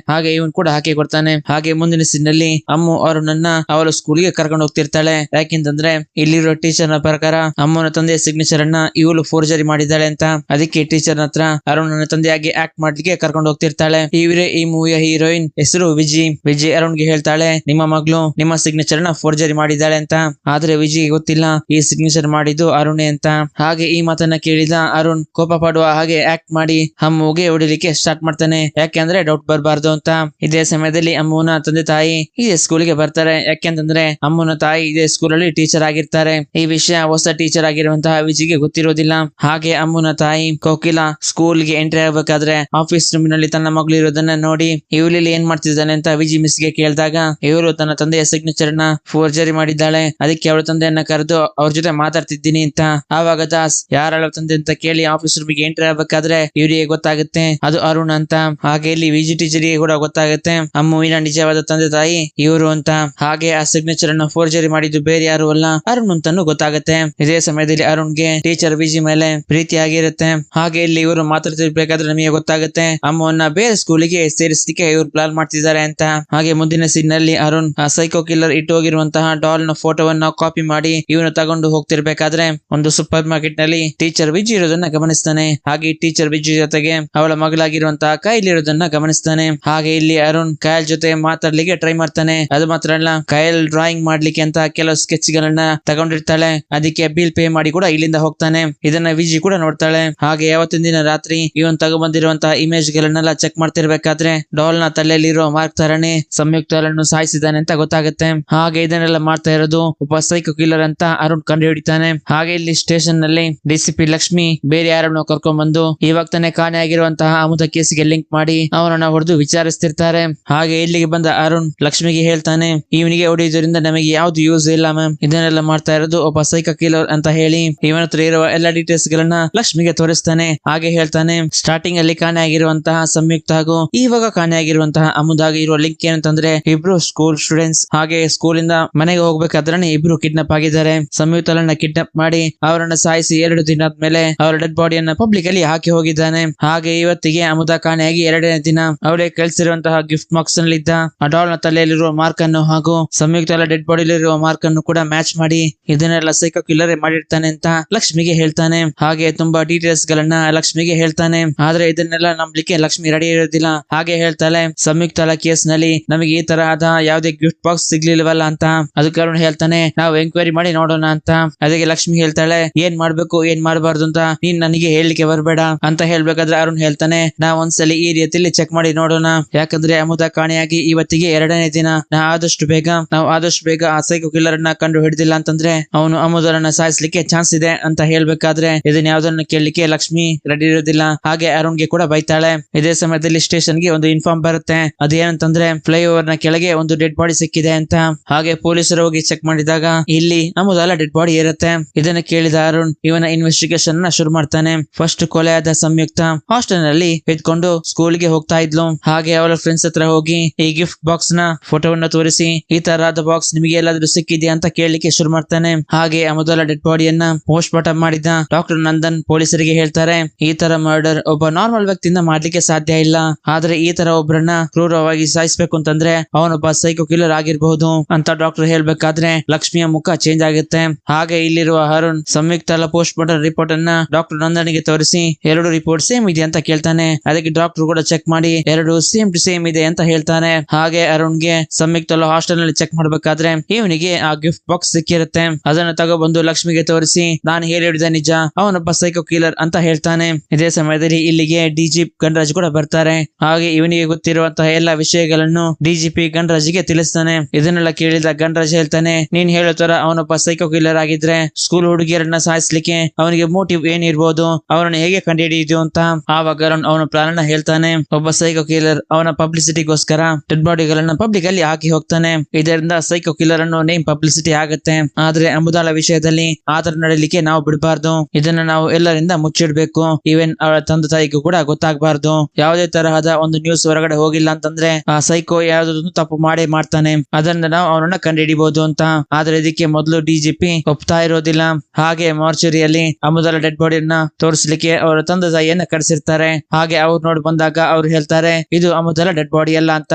ಹಾಗೆ ಇವನ್ ಕೂಡ ಹಾಕಿ ಕೊಡ್ತಾನೆ. ಹಾಗೆ ಮುಂದಿನ ಸೀನ್ ನಲ್ಲಿ ಅಮ್ಮು ಅರುಣನ್ನ ಅವಳ ಸ್ಕೂಲ್ಗೆ ಕರ್ಕೊಂಡು ಹೋಗ್ತಿರ್ತಾಳೆ. ಯಾಕೆಂತಂದ್ರೆ ಇಲ್ಲಿರೋ ಟೀಚರ್ ನ ಪ್ರಕಾರ ಅಮ್ಮನ ತಂದೆಯ ಸಿಗ್ನೇಚರ್ ಅನ್ನ ಇವಳು ಫೋರ್ಜರಿ ಮಾಡಿದ್ದಾಳೆ ಅಂತ. ಅದಕ್ಕೆ ಟೀಚರ್ ಹತ್ರ ಅರುಣನ ತಂದೆಯಾಗಿ ಆಕ್ಟ್ ಮಾಡ್ಲಿಕ್ಕೆ ಕರ್ಕೊಂಡು ಹೋಗ್ತಿರ್ತಾಳೆ. ಇವರೇ ಈ ಮೂವಿಯ ಹೀರೋಯಿನ್, ಹೆಸರು ವಿಜಿ ಅರುಣ್ಗೆ ಹೇಳ್ತಾಳೆ, ನಿಮ್ಮ ಮಗಳು ನಿಮ್ಮ ಸಿಗ್ನೇಚರ್ ನ ಫೋರ್ಜರಿ ಮಾಡಿದ್ದಾಳೆ ಅಂತ. ಆದ್ರೆ ವಿಜಿಗೆ ಗೊತ್ತಿಲ್ಲ ಈ ಸಿಗ್ನೇಚರ್ ಮಾಡಿದ್ದು ಅರುಣೆ ಅಂತ. ಹಾಗೆ ಈ ಮಾತನ್ನ ಕೇಳಿದ ಅರುಣ್ ಕೋಪ ಪಡುವ ಹಾಗೆ ಆಕ್ಟ್ ಮಾಡಿ ಅಮ್ಮುಗೆ ಹೊಡಿಲಿಕ್ಕೆ ಸ್ಟಾರ್ಟ್ ಮಾಡ್ತಾನೆ. ಯಾಕೆಂದ್ರೆ ಡೌಟ್ ಬರಬಾರ್ದು ಅಂತ. ಇದೇ ಸಮಯದಲ್ಲಿ ಅಮ್ಮನ ತಂದೆ ತಾಯಿ ಇದೇ ಸ್ಕೂಲ್ಗೆ ಬರ್ತಾರೆ. ಯಾಕೆಂತಂದ್ರೆ ಅಮ್ಮನ ತಾಯಿ ಇದೇ ಸ್ಕೂಲ್ ಅಲ್ಲಿ ಟೀಚರ್ ಆಗಿರ್ತಾರೆ. ಈ ವಿಷಯ ಹೊಸ ಟೀಚರ್ ಆಗಿರುವಂತಹ ವಿಜಿಗೆ ಗೊತ್ತಿರೋದಿಲ್ಲ. ಹಾಗೆ ಅಮ್ಮನ ತಾಯಿ ಕೋಕಿಲ ಸ್ಕೂಲ್ಗೆ ಎಂಟ್ರಿ ಆಗಬೇಕಾದ್ರೆ ಆಫೀಸ್ ರೂಮ್ ನಲ್ಲಿ ತನ್ನ ಮಗಳು ಇರೋದನ್ನ ನೋಡಿ ಇವಳು ಏನ್ ಮಾಡ್ತಿದ್ದಾನೆ ಅಂತ ವಿಜಿ ಮಿಸ್ ಗೆ ಕೇಳಿದಾಗ ಇವಳು ತನ್ನ ತಂದೆಯ ಸಿಗ್ನೇಚರ್ ನ ಫೋರ್ಜರಿ ಮಾಡಿದ್ದಾಳೆ, ಅದಕ್ಕೆ ಅವಳ ತಂದೆಯನ್ನ ಕರೆದು ಅವ್ರ ಜೊತೆ ಮಾತಾಡ್ತಿದ್ದೀನಿ ಅಂತ. ಆವಾಗ ದಾಸ್ ಯಾರ ತಂದೆ ಅಂತ ಕೇಳಿ ಆಫೀಸ್ ರೂಮ್ ಗೆ ಎಂಟ್ರಿ ಆಗಬೇಕಾದ್ರೆ ಇವರಿಗೆ ಗೊತ್ತಾಗುತ್ತೆ ಅದು ಅರುಣ್ ಅಂತ. ಹಾಗೆ ಇಲ್ಲಿ ವಿಜಿ ಟೀಚರ್ ಗೆ ಕೂಡ ಗೊತ್ತಾಗುತ್ತೆ ಅಮ್ಮುವಿನ ನಿಜವಾದ ತಂದೆ ತಾಯಿ ಇವರು ಅಂತ. ಹಾಗೆ ಆ ಸಿಗ್ನೇಚರ್ ಅನ್ನ ಫೋರ್ಜರಿ ಮಾಡಿದ್ದು ಬೇರೆ ಯಾರು ಅಲ್ಲ ಅರುಣ್ ಅಂತಾನು ಗೊತ್ತಾಗುತ್ತೆ. ಇದೇ ಸಮಯದಲ್ಲಿ ಅರುಣ್ಗೆ ಟೀಚರ್ ವಿಜಿ ಮೇಲೆ ಪ್ರೀತಿಯಾಗಿರುತ್ತೆ. ಹಾಗೆ ಇಲ್ಲಿ ಇವರು ಮಾತಾಡ್ತಿರ್ಬೇಕಾದ್ರೆ ನಮಗೆ ಗೊತ್ತಾಗುತ್ತೆ ಅಮ್ಮವನ್ನ ಬೇರೆ ಸ್ಕೂಲಿಗೆ ಸೇರಿಸಲಿಕ್ಕೆ ಇವ್ರು ಪ್ಲಾನ್ ಮಾಡ್ತಿದ್ದಾರೆ ಅಂತ. ಹಾಗೆ ಮುಂದಿನ ಸೀನ್ ನಲ್ಲಿ ಅರುಣ್ ಆ ಸೈಕೋ ಕಿಲ್ಲರ್ ಇಟ್ಟು ಹೋಗಿರುವಂತಹ ಡಾಲ್ ನ ಫೋಟೋವನ್ನ ಕಾಪಿ ಮಾಡಿ ಇವನು ತಗೊಂಡು ಹೋಗ್ತಿರ್ಬೇಕಾದ್ರೆ ಒಂದು ಸೂಪರ್ ಮಾರ್ಕೆಟ್ ನಲ್ಲಿ ಟೀಚರ್ ವಿಜಿ ಇರೋದನ್ನ ಗಮನಿಸ್ತಾನೆ. ಹಾಗೆ ಟೀಚರ್ ವಿಜಿ ಜೊತೆಗೆ ಅವಳ ಮಗಳಾಗಿರುವಂತಹ ಕೈಲ್ ಇರೋದನ್ನ ಗಮನಿಸ್ತಾನೆ. ಹಾಗೆ ಇಲ್ಲಿ ಅರುಣ್ ಕೈಲ್ ಜೊತೆ ಮಾತಾಡ್ಲಿಕ್ಕೆ ಟ್ರೈ ಮಾಡ್ತಾನೆ. ಅದು ಮಾತ್ರ ಅಲ್ಲ, ಕೈಲ್ ಡ್ರಾಯಿಂಗ್ ಮಾಡ್ಲಿಕ್ಕೆ ಅಂತ ಕೆಲವು ಸ್ಕೆಚ್ ಗಳನ್ನ ತಗೊಂಡಿರ್ತಾಳೆ. ಅದಕ್ಕೆ ಬಿಲ್ ಪೇ ಮಾಡಿ ಕೂಡ ಇಲ್ಲಿಂದ ಹೋಗ್ತಾನೆ. ಇದನ್ನ ವಿಜಿ ಕೂಡ ನೋಡ್ತಾಳೆ. ಹಾಗೆ ಯಾವತ್ತಿನ ದಿನ ರಾತ್ರಿ ಇವನ್ ತಗೊಂಡ್ಬಂದಿರುವಂತಹ ಇಮೇಜ್ ಗಳನ್ನೆಲ್ಲ ಚೆಕ್ ಮಾಡ್ತಿರ್ಬೇಕಾದ್ರೆ ಡಾಲ್ ನ ತಲೆಯಲ್ಲಿರೋ ಮಾರ್ಕ್ ತರನೇ ಸಂಯುಕ್ತರನ್ನು ಸಾಯಿಸಿದ್ದಾನೆ ಅಂತ ಗೊತ್ತಾಗುತ್ತೆ. ಹಾಗೆ ಇದನ್ನೆಲ್ಲ ಮಾಡ್ತಾ ಇರೋದು ಒಬ್ಬ ಸೈಕೋ ಕಿಲ್ಲರ್ ಅಂತ ಅರುಣ್ ಕಂಡು ಹಿಡಿತಾನೆ. ಹಾಗೆ ಇಲ್ಲಿ ಸ್ಟೇಷನ್ ನಲ್ಲಿ ಡಿಸಿಪಿ ಲಕ್ಷ್ಮಿ ಬೇರೆ ಯಾರನ್ನು ಕರ್ಕೊಂಡ್ ಬಂದು ಇವಾಗ ತಾನೇ ಕಾಣೆ ಆಗಿರುವಂತಹ ಅಮುದ ಕೇಸಿಗೆ ಲಿಂಕ್ ಮಾಡಿ ಅವನನ್ನ ಹೊಡೆದು ವಿಚಾರಿಸ್ತಿರ್ತಾರೆ. ಹಾಗೆ ಇಲ್ಲಿಗೆ ಬಂದ ಅರುಣ್ ಲಕ್ಷ್ಮಿಗೆ ಹೇಳ್ತಾನೆ, ಇವನಿಗೆ ಹೊಡೆಯುವುದರಿಂದ ನಮಗೆ ಯಾವ್ದು ಯೂಸ್ ಇಲ್ಲ ಮ್ಯಾಮ್, ಇದನ್ನೆಲ್ಲ ಮಾಡ್ತಾ ಇರೋದು ಒಬ್ಬ ಸೈಕೋ ಕಿಲ್ಲರ್ ಅಂತ ಹೇಳಿ ಇವನ ಹತ್ರ ಇರುವ ಎಲ್ಲಾ ಡೀಟೇಲ್ಸ್ ಗಳನ್ನ ಲಕ್ಷ್ಮಿಗೆ ತೋರಿಸ್ತಾನೆ. ಹಾಗೆ ಹೇಳ್ತಾನೆ ಸ್ಟಾರ್ಟಿಂಗ್ ಅಲ್ಲಿ ಕಾಣೆ ಆಗಿರುವಂತಹ ಸಂಯುಕ್ತ ಹಾಗೂ ಇವಾಗ ಕಾಣೆ ಆಗಿರುವಂತಹ ಅಮುದಾಗ ಇರುವ ಲಿಂಕ್ ಏನಂತಂದ್ರೆ ಇಬ್ರು ಸ್ಕೂಲ್ ಸ್ಟೂಡೆಂಟ್ಸ್. ಹಾಗೆ ಸ್ಕೂಲ್ ಇಂದ ಮನೆಗೆ ಹೋಗ್ಬೇಕಾದ್ರೆ ಇಬ್ರು ಕಿಡ್ನಾಪ್ ಆಗಿದ್ದಾರೆ. ಸಂಯುಕ್ತಳನ್ನ ಕಿಡ್ನಾಪ್ ಮಾಡಿ ಅವರನ್ನ ಸಾಯಿಸಿ 2 ದಿನ ಆದ್ಮೇಲೆ ಅವರ ಡೆಡ್ ಬಾಡಿಯನ್ನ ಪಬ್ಲಿಕ್ ಅಲ್ಲಿ ಹಾಕಿ ಹೋಗಿದ್ದಾನೆ. ಹಾಗೆ ಇವತ್ತಿಗೆ ಅಮುದ ಕಾಣೆಯಾಗಿ 2ನೇ ದಿನ ಅವಳೆ ಕಳಿಸಿರುವಂತಹ ಗಿಫ್ಟ್ ಬಾಕ್ಸ್ ನಲ್ಲಿದ್ದ ಡಾಲ್ ನ ತಲೆಯಲ್ಲಿರುವ ಮಾರ್ಕ್ ಅನ್ನು ಹಾಗೂ ಸಂಯುಕ್ತಳ ಡೆಡ್ ಬಾಡಿಯಲ್ಲಿರುವ ಮಾರ್ಕ್ ಅನ್ನು ಕೂಡ ಮ್ಯಾಚ್ ಮಾಡಿ ಇದನ್ನೆಲ್ಲ ಸೈಕೋ ಕಿಲ್ಲರ್ ಮಾಡಿರ್ತಾನೆ ಅಂತ ಲಕ್ಷ್ಮಿಗೆ ಹೇಳ್ತಾನೆ. ಹಾಗೆ ತುಂಬಾ ಡೀಟೇಲ್ಸ್ ಗಳನ್ನ ಲಕ್ಷ್ಮಿಗೆ ಹೇಳ್ತಾನೆ. ಆದ್ರೆ ಇದನ್ನೆಲ್ಲ ನಂಬಲಿಕ್ಕೆ ಲಕ್ಷ್ಮಿ ರೆಡಿ ಇರೋದಿಲ್ಲ. ಹಾಗೆ ಹೇಳ್ತಾಳೆ ಸಂಯುಕ್ತಳ ಕೇಸ್ ನಲ್ಲಿ ನಮಗೆ ಈ ತರಹದ ಯಾವುದೇ ಗಿಫ್ಟ್ ಬಾಕ್ಸ್ ಸಿಗ್ಲಿಲ್ವಲ್ಲ ಅಂತ. ಅದಕ್ಕೆ ಅರುಣ್ ಹೇಳ್ತಾನೆ ನಾವು ಎಂಕ್ವೈರಿ ಮಾಡಿ ನೋಡೋಣ ಅಂತ. ಅದಕ್ಕೆ ಲಕ್ಷ್ಮಿ ಹೇಳ್ತಾಳೆ ಏನ್ ಮಾಡ್ಬೇಕು ಏನ್ ಮಾಡಬಾರ್ದು ಅಂತ ನೀನ್ ನನಗೆ ಹೇಳಲಿಕ್ಕೆ ಬರಬೇಡ ಅಂತ ಹೇಳ್ಬೇಕಾದ್ರೆ ಅರುಣ್ ಹೇಳ್ತಾನೆ ನಾವ್ ಒಂದ್ಸಲಿ ಈ ರೀತಿಯಲ್ಲಿ ಚೆಕ್ ಮಾಡಿ ನೋಡೋಣ. ಯಾಕಂದ್ರೆ ಅಮುದ ಕಾಣೆಯಾಗಿ ಇವತ್ತಿಗೆ 2ನೇ ದಿನ. ನಾವು ಆದಷ್ಟು ಬೇಗ ಆ ಸೈಕೋ ಕಿಲ್ಲರ್ ನ ಕಂಡು ಹಿಡಿದಿಲ್ಲ ಅಂತಂದ್ರೆ ಅವನು ಅಮುದರನ್ನ ಸಾಯಿಸ್ಲಿಕ್ಕೆ ಚಾನ್ಸ್ ಇದೆ ಅಂತ ಹೇಳ್ಬೇಕಾದ್ರೆ ಇದನ್ನ ಯಾವ್ದನ್ನ ಕೇಳಲಿಕ್ಕೆ ಲಕ್ಷ್ಮಿ ರೆಡಿ ಇರೋದಿಲ್ಲ. ಹಾಗೆ ಅರುಣ್ಗೆ ಕೂಡ ಬೈತಾಳೆ. ಇದೇ ಸಮಯದಲ್ಲಿ ಸ್ಟೇಷನ್ ಗೆ ಒಂದು ಇನ್ಫಾರ್ಮ್ ಬರುತ್ತೆ. ಅದೇನಂತಂದ್ರೆ ಫ್ಲೈಓವರ್ ನ ಕೆಳಗೆ ಒಂದು ಡೆಡ್ ಬಾಡಿ ಸಿಕ್ಕಿದೆ ಅಂತ. ಹಾಗೆ ಪೊಲೀಸರು ಹೋಗಿ ಚೆಕ್ ಮಾಡಿದಾಗ ಇಲ್ಲಿ ಅಮುದಲ ಡೆಡ್ ಬಾಡಿ ಇರುತ್ತೆ. ಇದನ್ನ ಕೇಳಿದ ಅರುಣ್ ಇವನ ಇನ್ವೆಸ್ಟಿಗೇಷನ್ ನ ಶುರು ಮಾಡ್ತಾನೆ. ಫಸ್ಟ್ ಕೊಲೆಯಾದ ಸಂಯುಕ್ತ ಹಾಸ್ಟೆಲ್ ನಲ್ಲಿ ಇದ್ಕೊಂಡು ಸ್ಕೂಲ್ ಗೆ ಹೋಗ್ತಾ ಇದ್ಲು. ಹಾಗೆ ಅವಳ ಫ್ರೆಂಡ್ಸ್ ಹತ್ರ ಹೋಗಿ ಈ ಗಿಫ್ಟ್ ಬಾಕ್ಸ್ ನ ಫೋಟೋವನ್ನ ತೋರಿಸಿ ಈ ತರಹದ ಬಾಕ್ಸ್ ನಿಮಗೆ ಎಲ್ಲಾದ್ರೂ ಸಿಕ್ಕಿದೆಯಾ ಅಂತ ಕೇಳಲಿಕ್ಕೆ ಶುರು ಮಾಡ್ತಾನೆ. ಹಾಗೆ ಅಮುದಲ ಡೆಡ್ ಬಾಡಿಯನ್ನ ಪೋಸ್ಟ್ ಮಾರ್ಟಮ್ ಮಾಡಿದ ಡಾಕ್ಟರ್ ನಂದನ್ ಪೊಲೀಸರಿಗೆ ಹೇಳ್ತಾರೆ ಈ ತರ ಮರ್ಡರ್ ಒಬ್ಬ ನಾರ್ಮಲ್ ವ್ಯಕ್ತಿಯಿಂದ ಮಾಡ್ಲಿಕ್ಕೆ ಸಾಧ್ಯ ಇಲ್ಲ. ಆದ್ರೆ ಈ ತರ ಒಬ್ಬರನ್ನ ಕ್ರೂರವಾಗಿ ಸಾಯಿಸ್ಬೇಕು ಅಂತಂದ್ರೆ ಅವನೊಬ್ಬ ಸೈಕೋ ಕಿಲ್ಲರ್ ಆಗಿರಬಹುದು ಅಂತ ಡಾಕ್ಟರ್ ಹೇಳ್ಬೇಕಾದ್ರೆ ಲಕ್ಷ್ಮಿಯ ಮುಖ ಚೇಂಜ್ ಆಗುತ್ತೆ. ಹಾಗೆ ಇಲ್ಲಿರುವ ಅರುಣ್ ಸಂಯುಕ್ತ ಪೋಸ್ಟ್ ಮಾರ್ಟಮ್ ರಿಪೋರ್ಟ್ ಅನ್ನ ಡಾಕ್ಟರ್ ನಂದನಿಗೆ ತೋರಿಸಿ 2 ರಿಪೋರ್ಟ್ ಸೇಮ್ ಇದೆ ಅಂತ ಕೇಳ್ತಾನೆ. ಅದಕ್ಕೆ ಡಾಕ್ಟರ್ ಕೂಡ ಚೆಕ್ ಮಾಡಿ 2 ಸೇಮ್ ಟು ಸೇಮ್ ಇದೆ ಅಂತ ಹೇಳ್ತಾನೆ. ಹಾಗೆ ಅರುಣ್ಗೆ ಸಂಯುಕ್ತ ಹಾಸ್ಟೆಲ್ ನಲ್ಲಿ ಚೆಕ್ ಮಾಡ್ಬೇಕಾದ್ರೆ ಇವನಿಗೆ ಆ ಗಿಫ್ಟ್ ಬಾಕ್ಸ್ ಸಿಕ್ಕಿರುತ್ತೆ. ಅದನ್ನ ತಗೊಬಂದು ಲಕ್ಷ್ಮಿಗೆ ತೋರಿಸಿ ನಾನು ಹೇಳಿದ ನಿಜ, ಅವನೊಬ್ಬ ಸೈಕೋ ಕಿಲ್ಲರ್ ಅಂತ ಹೇಳ್ತಾನೆ. ಇದೇ ಸಮಯದಲ್ಲಿ ಇಲ್ಲಿಗೆ ಡಿಜಿಪಿ ಗಣರಾಜ್ ಕೂಡ ಬರ್ತಾರೆ. ಹಾಗೆ ಇವನಿಗೆ ಗೊತ್ತಿರುವಂತಹ ಎಲ್ಲಾ ವಿಷಯಗಳನ್ನು ಡಿಜಿಪಿ ಗಣರಾಜ್ಗೆ ತಿಳಿಸ್ತಾನೆ. ಇದನ್ನೆಲ್ಲ ಕೇಳಿದ ಗಣರಾಜ್ ಹೇಳ್ತಾನೆ ನೀನ್ ಹೇಳೋ ತರ ಅವನೊಬ್ಬ ಸೈಕೋ ಕಿಲ್ಲರ್ ಆಗಿದ್ರೆ ಸ್ಕೂಲ್ ಹುಡುಗಿಯರನ್ನ ಸಾಯಿಸ್ಲಿಕ್ಕೆ ಅವನಿಗೆ ಮೋಟಿವ್ ಏನಿರ್ಬೋದು, ಅವರನ್ನು ಹೇಗೆ ಕಂಡುಹಿಡಿಯುವುದು ಅಂತ. ಆವಾಗ ಅವನ ಪ್ಲಾನ್ ಹೇಳ್ತಾನೆ. ಒಬ್ಬ ಸೈಕೋ ಕಿಲ್ಲರ್ ಅವನ ಪಬ್ಲಿಸಿಟಿಗೋಸ್ಕರ ಡೆಡ್ ಬಾಡಿಗಳನ್ನ ಪಬ್ಲಿಕ್ ಅಲ್ಲಿ ಹಾಕಿ ಹೋಗ್ತಾನೆ. ಇದರಿಂದ ಸೈಕೋ ಕಿಲ್ಲರ್ ಅನ್ನು ನೇಮ್ ಪಬ್ಲಿಸಿಟಿ ಆಗುತ್ತೆ. ಆದ್ರೆ ಅಮುದಾಳ ವಿಷಯದಲ್ಲಿ ಆತರ ನಡೀಲಿಕ್ಕೆ ನಾವು ಬಿಡಬಾರ್ದು. ಇದನ್ನ ನಾವು ಎಲ್ಲರಿಂದ ಮುಚ್ಚಿಡ್ಬೇಕು. ಈವನ್ ಅವಳ ತಂದೆ ತಾಯಿಗೂ ಕೂಡ ಗೊತ್ತಾಗಬಾರ್ದು. ಯಾವುದೇ ತರಹದ ಒಂದು ನ್ಯೂಸ್ ಹೊರಗಡೆ ಹೋಗಿಲ್ಲ ಅಂತಂದ್ರೆ ಆ ಸೈಕೋ ಯಾವ್ದೊಂದು ತಪ್ಪು ಮಾಡೇ ಮಾಡ್ತಾನೆ. ಅದನ್ನ ನಾವು ಅವನನ್ನ ಕಂಡುಹಿಡಿಬಹುದು ಅಂತ. ಆದ್ರೆ ಇದಕ್ಕೆ ಮೊದಲು ಡಿಜಿಪಿ ಒಪ್ತಾ ಇರೋದಿಲ್ಲ. ಹಾಗೆ ಮಾರ್ಚುರಿಯಲ್ಲಿ ಅಮುದಲ ಡೆಡ್ ಬಾಡಿಯನ್ನ ತೋರಿಸಲಿಕ್ಕೆ ಅವರ ತಂದೆ ತಾಯಿಯನ್ನ ಕರೆಸಿರ್ತಾರೆ. ಹಾಗೆ ಅವ್ರು ನೋಡಿ ಬಂದಾಗ ಅವ್ರು ಹೇಳ್ತಾರೆ ಇದು ಅಮೃತಲ ಡೆಡ್ ಬಾಡಿ ಅಲ್ಲ ಅಂತ.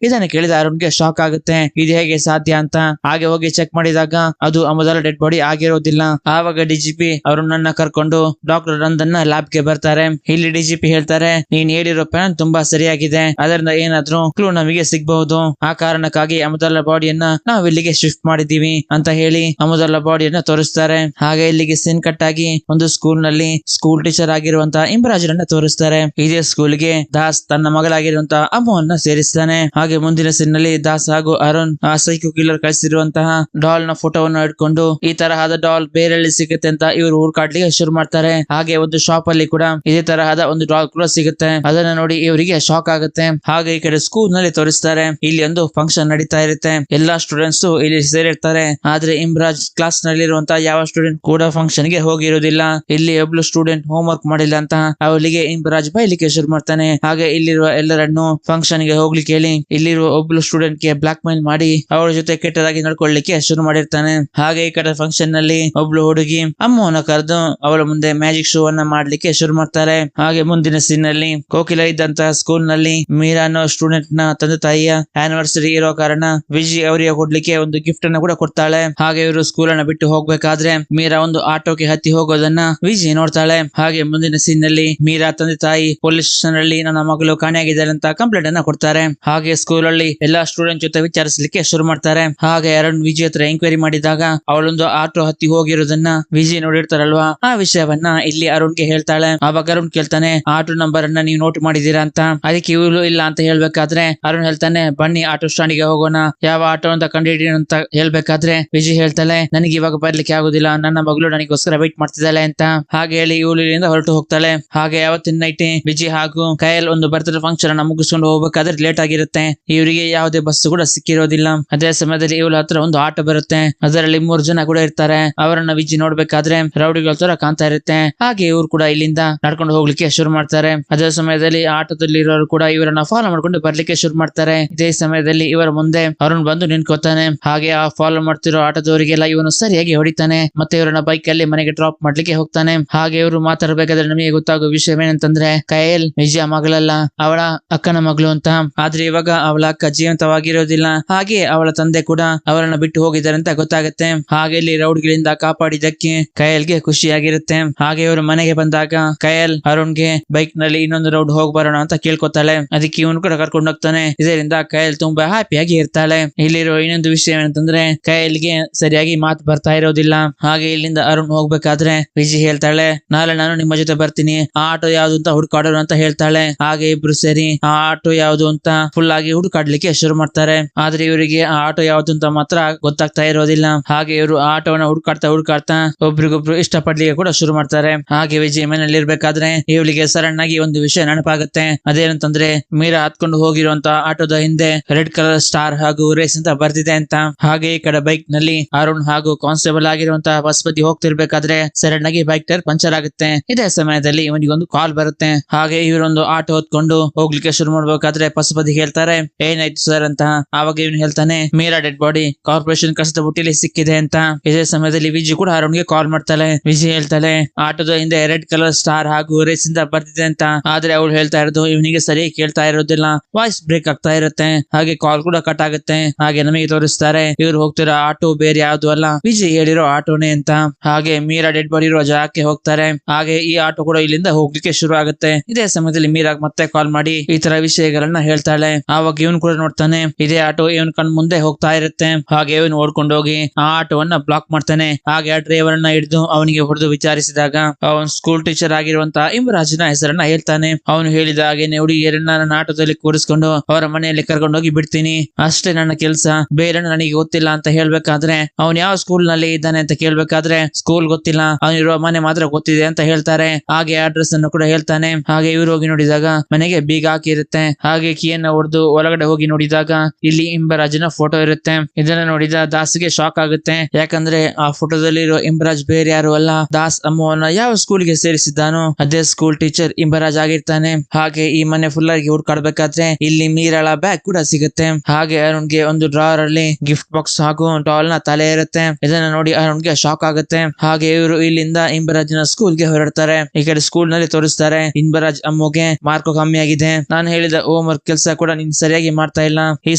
ಇದನ್ನ ಕೇಳಿದ ಅರುಣ್ಗೆ ಶಾಕ್ ಆಗುತ್ತೆ, ಇದು ಹೇಗೆ ಸಾಧ್ಯ ಅಂತ. ಹಾಗೆ ಹೋಗಿ ಚೆಕ್ ಮಾಡಿದಾಗ ಅದು ಅಮೃತಲ ಡೆಡ್ ಬಾಡಿ ಆಗಿರೋದಿಲ್ಲ. ಆವಾಗ ಡಿಜಿಪಿ ಅರುಣನ್ನ ಕರ್ಕೊಂಡು ಡಾಕ್ಟರ್ ರಂದನ್ನ ಲ್ಯಾಬ್ ಗೆ ಬರ್ತಾರೆ. ಇಲ್ಲಿ ಡಿಜಿಪಿ ಹೇಳ್ತಾರೆ, ನೀನ್ ಹೇಳಿರೋ ಪ್ಲಾನ್ ತುಂಬಾ ಸರಿಯಾಗಿದೆ, ಅದರಿಂದ ಏನಾದ್ರೂ ಕ್ಲೂ ನಮಗೆ ಸಿಗಬಹುದು. ಆ ಕಾರಣಕ್ಕಾಗಿ ಅಮೃತಲ ಬಾಡಿಯನ್ನ ನಾವು ಇಲ್ಲಿಗೆ ಶಿಫ್ಟ್ ಮಾಡಿದೀವಿ ಅಂತ ಹೇಳಿ ಅಮೃತಲ ಬಾಡಿಯನ್ನ ತೋರಿಸ್ತಾರೆ. ಹಾಗೆ ಇಲ್ಲಿಗೆ ಸೀನ್ ಕಟ್ ಆಗಿ ಒಂದು ಸ್ಕೂಲ್ ನಲ್ಲಿ ಸ್ಕೂಲ್ ಟೀಚರ್ ಆಗಿರುವಂತಹ ಇಂಬರಾಜರನ್ನ ತೋರಿಸ್ತಾರೆ. ಇದೇ ಸ್ಕೂಲ್ಗೆ ದಾಸ್ ತನ್ನ ಮಗಳಾಗಿರುವಂತಹ ಅಮ್ಮವನ್ನ ಸೇರಿಸ್ತಾನೆ. ಹಾಗೆ ಮುಂದಿನ ಸೀನ್ ನಲ್ಲಿ ದಾಸ್ ಹಾಗೂ ಅರುಣ್ ಆ ಸೈಕೋ ಕಿಲ್ಲರ್ ಕಳಿಸಿರುವಂತಹ ಡಾಲ್ ನ ಫೋಟೋವನ್ನು ಇಟ್ಕೊಂಡು ಈ ತರಹದ ಡಾಲ್ ಬೇರೆಲ್ಲಿ ಸಿಗುತ್ತೆ ಅಂತ ಇವರು ಹುಡುಕಾಡ್ಲಿಕ್ಕೆ ಶುರು ಮಾಡ್ತಾರೆ. ಹಾಗೆ ಒಂದು ಶಾಪ್ ಅಲ್ಲಿ ಕೂಡ ಇದೇ ತರಹದ ಒಂದು ಡಾಲ್ ಕೂಡ ಸಿಗುತ್ತೆ. ಅದನ್ನ ನೋಡಿ ಇವರಿಗೆ ಶಾಕ್ ಆಗುತ್ತೆ. ಹಾಗೆ ಈ ಕಡೆ ಸ್ಕೂಲ್ ನಲ್ಲಿ ತೋರಿಸ್ತಾರೆ, ಇಲ್ಲಿ ಒಂದು ಫಂಕ್ಷನ್ ನಡೀತಾ ಇರುತ್ತೆ. ಎಲ್ಲಾ ಸ್ಟೂಡೆಂಟ್ಸ್ ಇಲ್ಲಿ ಸೇರಿರ್ತಾರೆ. ಆದ್ರೆ ಇಮ್ರಾಜ್ ಕ್ಲಾಸ್ ನಲ್ಲಿರುವಂತಹ ಯಾವ ಸ್ಟೂಡೆಂಟ್ ಕೂಡ ಫಂಕ್ಷನ್ ಗೆ ಹೋಗಿರೋದಿಲ್ಲ. ಇಲ್ಲಿ ಒಬ್ಳು ಸ್ಟೂಡೆಂಟ್ ಹೋಮ್ ವರ್ಕ್ ಮಾಡಿಲ್ಲ ಅಂತ ಅವಳಿಗೆ ಇಮ್ರಾಜ್ ಬೈಲಿಕ್ಕೆ ಶುರು ಮಾಡ್ತಾನೆ. ಹಾಗೆ ಇಲ್ಲಿರುವ ಎಲ್ಲರನ್ನು ಫಂಕ್ಷನ್ ಗೆ ಹೋಗ್ಲಿಕ್ಕೆ ಹೇಳಿ ಇಲ್ಲಿರುವ ಒಬ್ಳು ಸ್ಟೂಡೆಂಟ್ ಗೆ ಬ್ಲಾಕ್ ಮೇಲ್ ಮಾಡಿ ಅವಳ ಜೊತೆ ಕೆಟ್ಟದಾಗಿ ನಡ್ಕೊಳ್ಳಿಕ್ಕೆ ಶುರು ಮಾಡಿರ್ತಾನೆ. ಹಾಗೆ ಈ ಕಡೆ ಫಂಕ್ಷನ್ ನಲ್ಲಿ ಒಬ್ಳು ಹುಡುಗಿ ಅಮ್ಮವನ್ನ ಕರೆದು ಅವಳ ಮುಂದೆ ಮ್ಯಾಜಿಕ್ ಶೋ ಅನ್ನ ಮಾಡ್ಲಿಕ್ಕೆ ಶುರು ಮಾಡ್ತಾರೆ. ಹಾಗೆ ಮುಂದಿನ ಸೀನ್ ನಲ್ಲಿ ಕೋಕಿಲ ಇದ್ದಂತಹ ಸ್ಕೂಲ್ ನಲ್ಲಿ ಮೀರಾ ಅನ್ನೋ ಸ್ಟೂಡೆಂಟ್ ನ ತಂದೆ ತಾಯಿಯ ಆನಿವರ್ಸರಿ ಇರೋ ಕಾರಣ ವಿಜಿ ಅವರಿಗೆ ಕೊಡ್ಲಿಕ್ಕೆ ಒಂದು ಗಿಫ್ಟ್ ಅನ್ನ ಕೂಡ ಕೊಡ್ತಾಳೆ. ಹಾಗೆ ಇವರು ಸ್ಕೂಲ್ ಅನ್ನ ಬಿಟ್ಟು ಹೋಗ್ಬೇಕಾದ್ರೆ ಮೀರಾ ಒಂದು ಆಟೋಗೆ ಹತ್ತಿ ಹೋಗೋದನ್ನ ವಿಜಿ ನೋಡ್ತಾಳೆ. ಹಾಗೆ ಮುಂದಿನ ಸೀನ್ ನಲ್ಲಿ ಮೀರಾ ತಂದೆ ತಾಯಿ ಪೊಲೀಸ್ ಸ್ಟೇಷನ್ ಅಲ್ಲಿ ನನ್ನ ಮಗಳು ಕಾಣೆಯಾಗಿದ್ದಾರೆ ಅಂತ ಕಂಪ್ಲೇಂಟ್ ಅನ್ನ ಕೊಡ್ತಾರೆ. ಹಾಗೆ ಸ್ಕೂಲ್ ಅಲ್ಲಿ ಎಲ್ಲಾ ಸ್ಟೂಡೆಂಟ್ ಜೊತೆ ವಿಚಾರಿಸಲಿಕ್ಕೆ ಶುರು ಮಾಡ್ತಾರೆ. ಹಾಗೆ ಅರುಣ್ ವಿಜಿ ಹತ್ರ ಎಂಕ್ವೈರಿ ಮಾಡಿದಾಗ ಅವಳೊಂದು ಆಟೋ ಹತ್ತಿ ಹೋಗಿರೋದನ್ನ ವಿಜಿ ನೋಡಿರ್ತಾರಲ್ವಾ, ಆ ವಿಷಯವನ್ನ ಇಲ್ಲಿ ಅರುಣ್ಗೆ ಹೇಳ್ತಾಳೆ. ಆವಾಗ ಅರುಣ್ ಕೇಳ್ತಾನೆ, ಆಟೋ ನಂಬರ್ ಅನ್ನ ನೀವು ನೋಟ್ ಮಾಡಿದೀರಾ ಅಂತ. ಅದಕ್ಕೆ ಇವಳು ಇಲ್ಲ ಅಂತ ಹೇಳ್ಬೇಕಾದ್ರೆ ಅರುಣ್ ಹೇಳ್ತಾನೆ, ಬನ್ನಿ ಆಟೋ ಸ್ಟ್ಯಾಂಡ್ ಗೆ ಹೋಗೋಣ, ಯಾವ ಆಟೋ ಅಂತ ಕಂಡುಹಿಡಿಯೋಣ ಅಂತ ಹೇಳ್ಬೇಕಾದ್ರೆ ವಿಜಿ ಹೇಳ್ತಾಳೆ, ನನಗೆ ಇವಾಗ ಬರ್ಲಿಕ್ಕೆ ಆಗುದಿಲ್ಲ, ನನ್ನ ಮಗಳು ನನಗೋಸ್ಕರ ವೇಟ್ ಮಾಡ್ತಿದ್ದಾಳೆ ಅಂತ. ಹಾಗೆ ಹೇಳಿ ಇವಳು ಇಲ್ಲಿಂದ ಹೊರಟು ಹೋಗ್ತಾಳೆ. ಹಾಗೆ ಯಾವತ್ತಿನ ನೈಟ್ ವಿಜಿ ಹಾಗೂ ಕಯಲ್ ಒಂದು ಬರ್ತ್ಡೇ ಫಂಕ್ಷನ್ ಅನ್ನ ಮುಗಿಸ್ಕೊಂಡು ಹೋಗ್ಬೇಕಾದ್ರೆ ಲೇಟ್ ಆಗಿರುತ್ತೆ. ಇವರಿಗೆ ಯಾವುದೇ ಬಸ್ ಕೂಡ ಸಿಕ್ಕಿರೋದಿಲ್ಲ. ಅದೇ ಸಮಯದಲ್ಲಿ ಇವಳ ಹತ್ರ ಒಂದು ಆಟೋ ಬರುತ್ತೆ. ಅದರಲ್ಲಿ 3 ಜನ ಕೂಡ ಇರ್ತಾರೆ. ಅವರನ್ನ ವಿಜಿ ನೋಡ್ಬೇಕಾದ್ರೆ ರೌಡಿಗಳ ತರ ಕಾಣ್ತಾ ಇರುತ್ತೆ. ಹಾಗೆ ಇವ್ರು ಕೂಡ ಇಲ್ಲಿಂದ ನಡ್ಕೊಂಡು ಹೋಗ್ಲಿಕ್ಕೆ ಶುರು ಮಾಡ್ತಾರೆ. ಅದೇ ಸಮಯದಲ್ಲಿ ಆಟೋದಲ್ಲಿ ಇರೋರು ಕೂಡ ಇವರನ್ನ ಫಾಲೋ ಮಾಡ್ಕೊಂಡು ಬರ್ಲಿಕ್ಕೆ ಶುರು ಮಾಡ್ತಾರೆ. ಇದೇ ಸಮಯದಲ್ಲಿ ಇವರ ಮುಂದೆ ಅರುಣ್ ಬಂದು ನಿಂತ್ಕೋತಾನೆ. ಹಾಗೆ ಆ ಫಾಲೋ ಮಾಡ್ತಿರೋ ಆಟೋದವರಿಗೆಲ್ಲ ಇವನು ಸರಿಯಾಗಿ ಹೊಡಿತಾನೆ. ಮತ್ತೆ ಇವರನ್ನ ಬೈಕ್ ಅಲ್ಲಿ ಮನೆಗೆ ಡ್ರಾಪ್ ಮಾಡ್ಲಿಕ್ಕೆ ಹೋಗ್ತಾನೆ. ಹಾಗೆ ಇವರು ಮಾತಾಡ್ಬೇಕಾದ್ರೆ ನಮಗೆ ಗೊತ್ತಾಗೋ ವಿಷಯವೇನಂತಂದ್ರೆ ಕಯಲ್ ವಿಜಯ ಮಗಳಲ್ಲ, ಅವಳ ಅಕ್ಕನ ಮಗಳು ಅಂತ. ಆದ್ರೆ ಇವಾಗ ಅವಳ ಅಕ್ಕ ಜೀವಂತವಾಗಿರೋದಿಲ್ಲ. ಹಾಗೆ ಅವಳ ತಂದೆ ಕೂಡ ಅವರನ್ನ ಬಿಟ್ಟು ಹೋಗಿದ್ದಾರೆ ಅಂತ ಗೊತ್ತಾಗುತ್ತೆ. ಹಾಗೆ ಇಲ್ಲಿ ರೌಡ್ಗಳಿಂದ ಕಾಪಾಡಿದ್ದಕ್ಕೆ ಕಯಲ್ಗೆ ಖುಷಿಯಾಗಿರುತ್ತೆ. ಹಾಗೆ ಇವರು ಮನೆಗೆ ಬಂದಾಗ ಕಯಲ್ ಅರುಣ್ಗೆ ಬೈಕ್ ನಲ್ಲಿ ಇನ್ನೊಂದು ರೌಡ್ ಹೋಗ್ ಬರೋಣ ಅಂತ ಕೇಳ್ಕೊತಾಳೆ. ಅದಕ್ಕೆ ಇವನು ಕೂಡ ಕರ್ಕೊಂಡು ಹೋಗ್ತಾನೆ. ಇದರಿಂದ ಕಯಲ್ ತುಂಬಾ ಹ್ಯಾಪಿಯಾಗಿ ಇರ್ತಾಳೆ. ಇಲ್ಲಿರೋ ಇನ್ನೊಂದು ವಿಷಯ ಏನಂತಂದ್ರೆ ಕಯಲ್ಗೆ ಸರಿಯಾಗಿ ಮಾತು ಬರ್ತಾ ಇರೋದಿಲ್ಲ. ಹಾಗೆ ಇಲ್ಲಿಂದ ಅರುಣ್ ಹೋಗ್ಬೇಕಾದ್ರೆ ವಿಜಿ ಹೇಳ್ತಾಳೆ, ನಾಳೆ ನಾನು ನಿಮ್ಮ ಜೊತೆ ಬರ್ತೀನಿ, ಆ ಆಟೋ ಯಾವ್ದು ಅಂತ ಹುಡುಕಾಡೋಣ ಅಂತ ಹೇಳ್ತಾಳೆ. ಹಾಗೆ ಇಬ್ರು ಸೇರಿ ಆ ಆಟೋ ಯಾವ್ದು ಅಂತ ಫುಲ್ ಆಗಿ ಹುಡುಕಾಡ್ಲಿಕ್ಕೆ ಶುರು ಮಾಡ್ತಾರೆ. ಆದ್ರೆ ಇವರಿಗೆ ಆ ಆಟೋ ಯಾವ್ದು ಅಂತ ಮಾತ್ರ ಗೊತ್ತಾಗ್ತಾ ಇರೋದಿಲ್ಲ. ಹಾಗೆ ಇವರು ಆಟೋನ ಹುಡುಕಾಡ್ತಾ ಒಬ್ರಿಗೊಬ್ರು ಇಷ್ಟಪಡ್ಲಿಕ್ಕೆ ಕೂಡ ಶುರು ಮಾಡ್ತಾರೆ. ಹಾಗೆ ವಿಜಯ್ ಮನೆಯಲ್ಲಿ ಇರ್ಬೇಕಾದ್ರೆ ಇವಳಿಗೆ ಸಡನ್ ಆಗಿ ಒಂದು ವಿಷಯ ನೆನಪಾಗುತ್ತೆ. ಅದೇನಂತಂದ್ರೆ ಮೀರಾ ಹತ್ಕೊಂಡು ಹೋಗಿರುವಂತ ಆಟೋದ ಹಿಂದೆ ರೆಡ್ ಕಲರ್ ಸ್ಟಾರ್ ಹಾಗೂ ರೇಸ್ ಅಂತ ಬರ್ತಿದೆ ಅಂತ. ಹಾಗೆ ಈ ಕಡೆ ಬೈಕ್ ನಲ್ಲಿ ಅರುಣ್ ಹಾಗೂ ಕಾನ್ಸ್ಟೇಬಲ್ ಆಗಿರುವಂತಹ ಪಶುಪತಿ ಹೋಗ್ತಿರ್ಬೇಕಾದ್ರೆ ಸಡನ್ ಆಗಿ ಬೈಕ್ ಟೈರ್ ಪಂಚರ್ ಆಗುತ್ತೆ. ಇದೇ ಸಮಯದಲ್ಲಿ ಇವನಿಗೊಂದು ಕಾಲ್ ಬರುತ್ತೆ. ಹಾಗೆ ಇವರೊಂದು ಆಟೋ ಹೊತ್ಕೊಂಡು ಹೋಗ್ಲಿಕ್ಕೆ ಶುರು ಮಾಡ್ಬೇಕಾದ್ರೆ ಪಶುಪತಿ ಹೇಳ್ತಾರೆ, ಏನಾಯ್ತು ಸರ್ ಅಂತ. ಆವಾಗ ಇವನು ಹೇಳ್ತಾನೆ, ಮೀರಾ ಡೆಡ್ ಬಾಡಿ ಕಾರ್ಪೊರೇಷನ್ ಕಸದ ಬುಟ್ಟಿಲಿ ಸಿಕ್ಕಿದೆ ಅಂತ. ಇದೇ ಸಮಯದಲ್ಲಿ ವಿಜಿ ಕೂಡ ಅರುಣ್ಗೆ ಕಾಲ್ ಮಾಡ್ತಾಳೆ. ವಿಜಿ ಹೇಳ್ತಾಳೆ, ಆಟೋದ ಹಿಂದೆ ರೆಡ್ ಕಲರ್ ಸ್ಟಾರ್ ಹಾಗೂ ರೇಸ್ ಇಂದ ಬರ್ತಿದೆ ಅಂತ. ಆದ್ರೆ ಅವಳು ಹೇಳ್ತಾ ಇರೋದು ಇವನಿಗೆ ಸರಿ ಕೇಳ್ತಾ ಇರೋದಿಲ್ಲ, ವಾಯ್ಸ್ ಬ್ರೇಕ್ ಆಗ್ತಾ ಇರುತ್ತೆ. ಹಾಗೆ ಕಾಲ್ ಕೂಡ ಕಟ್ ಆಗುತ್ತೆ. ಹಾಗೆ ನಮಗೆ ತೋರಿಸ್ತಾರೆ ಇವ್ರು ಹೋಗ್ತಿರೋ ಆಟೋ ಬೇರೆ ಯಾವ್ದು ಅಲ್ಲ, ವಿಜಯ್ ಹೇಳಿರೋ ಆಟೋನೇ ಅಂತ. ಹಾಗೆ ಮೀರಾ ಡೆಡ್ ಬಾಡಿ ಇರೋ ಜಾಗಕ್ಕೆ ಹೋಗ್ತಾರೆ. ಹಾಗೆ ಈ ಆಟೋ ಕೂಡ ಇಲ್ಲಿಂದ ಹೋಗ್ಲಿಕ್ಕೆ ಶುರು ಆಗುತ್ತೆ. ಇದೇ ಸಮಯದಲ್ಲಿ ಮೀರಾ ಮತ್ತೆ ಕಾಲ್ ಮಾಡಿ ಈ ತರ ವಿಷಯಗಳನ್ನ ಹೇಳ್ತಾಳೆ. ಆವಾಗ ಇವನು ಕೂಡ ನೋಡ್ತಾನೆ, ಇದೇ ಆಟೋ ಇವನ್ ಕಣ್ ಮುಂದೆ ಹೋಗ್ತಾ ಇರುತ್ತೆ. ಹಾಗೆ ಇವನು ಓಡ್ಕೊಂಡು ಹೋಗಿ ಆ ಆಟೋವನ್ನ ಬ್ಲಾಕ್ ಮಾಡ್ತಾನೆ. ಹಾಗೆ ಆ ಡ್ರೈವರ್ ಅನ್ನ ಹಿಡಿದು ಅವನಿಗೆ ಹೊಡೆದು ವಿಚಾರಿಸಿದಾಗ ಅವನ್ ಸ್ಕೂಲ್ ಟೀಚರ್ ಆಗಿರುವಂತಹ ಇಮ್ರಾಜ್ನ ಹೆಸರನ್ನ ಹೇಳ್ತಾನೆ. ಅವನು ಹೇಳಿದ ಹಾಗೇನೆ ಹುಡುಗಿಯರನ್ನ ನನ್ನ ಆಟೋದಲ್ಲಿ ಕೂರಿಸ್ಕೊಂಡು ಅವರ ಮನೆಯಲ್ಲಿ ಕರ್ಕೊಂಡು ಹೋಗಿ ಬಿಡ್ತೀನಿ, ಅಷ್ಟೇ ನನ್ನ ಕೆಲಸ, ಬೇರೆ ನನಗೆ ಗೊತ್ತಿಲ್ಲ ಅಂತ ಹೇಳ್ಬೇಕಾದ್ರೆ ಅವನ್ ಯಾವ ಸ್ಕೂಲ್ ನಲ್ಲಿ ಇದ್ದಾನೆ ಅಂತ ಕೇಳ್ಬೇಕಾದ್ರೆ ಸ್ಕೂಲ್ ಗೊತ್ತಿಲ್ಲ, ಅವನಿರುವ ಮನೆ ಮಾತ್ರ ಗೊತ್ತಿದೆ ಅಂತ ಹೇಳ್ತಾರೆ. ಹಾಗೆ ಅಡ್ರೆಸ್ ಅನ್ನು ಕೂಡ ಹೇಳ್ತಾನೆ. ಹಾಗೆ ಇವ್ರು ಹೋಗಿ ನೋಡಿದಾಗ ಮನೆಗೆ ಬೀಗ ಹಾಕಿರುತ್ತೆ. ಹಾಗೆ ಕೀಯನ್ನ ಹೊಡೆದು ಒಳಗಡೆ ಹೋಗಿ ನೋಡಿದಾಗ ಇಲ್ಲಿ ಇಂಬರಾಜ್ನ ಫೋಟೋ ಇರುತ್ತೆ. ಇದನ್ನ ನೋಡಿದ ದಾಸ್ಗೆ ಶಾಕ್ ಆಗುತ್ತೆ. ಯಾಕಂದ್ರೆ ಆ ಫೋಟೋದಲ್ಲಿರೋ ಇಂಬರಾಜ್ ಬೇರೆ ಯಾರು ಅಲ್ಲ, ದಾಸ್ ಅಮ್ಮವನ್ನ ಯಾವ ಸ್ಕೂಲ್ಗೆ ಸೇರಿಸಿದ್ದಾನೋ ಅದೇ ಸ್ಕೂಲ್ ಟೀಚರ್ ಇಂಬರಾಜ್ ಆಗಿರ್ತಾನೆ. ಹಾಗೆ ಈ ಮನೆ ಫುಲ್ ಆಗಿ ಹುಡ್ಕಾಡ್ಬೇಕಾದ್ರೆ ಇಲ್ಲಿ ಮೀರಾಳ ಬ್ಯಾಗ್ ಕೂಡ ಸಿಗುತ್ತೆ. ಹಾಗೆ ಅರುಣ್ಗೆ ಒಂದು ಡ್ರಾವರ್ ಅಲ್ಲಿ ಗಿಫ್ಟ್ ಬಾಕ್ಸ್ ಹಾಗೂ ಡಾಲ್ ನ ತಲೆ ಇರುತ್ತೆ. ಇದನ್ನ ನೋಡಿ ಅರುಣ್ಗೆ ಶಾಕ್ ಆಗುತ್ತೆ. ಹಾಗೆ ಇವರು ಇಲ್ಲಿಂದ ಇಂಬರಾಜ್ನ ಸ್ಕೂಲ್ಗೆ ಹೊರಡ್ತಾರೆ. ಈ ಕಡೆ ಸ್ಕೂಲ್ ನಲ್ಲಿ ತೋರಿಸ್ತಾರೆ ಇಂಬರಾಜ್ ಅಮ್ಮುಗೆ ಮಾರ್ಕೋ ಕಮ್ಮಿ ಆಗಿದೆ. ನಾನು ಹೇಳಿದ ಹೋಮ್ ವರ್ಕ್ ಕೆಲಸ ಕೂಡ ನೀನ್ ಸರಿಯಾಗಿ ಮಾಡ್ತಾ ಇಲ್ಲ, ಈ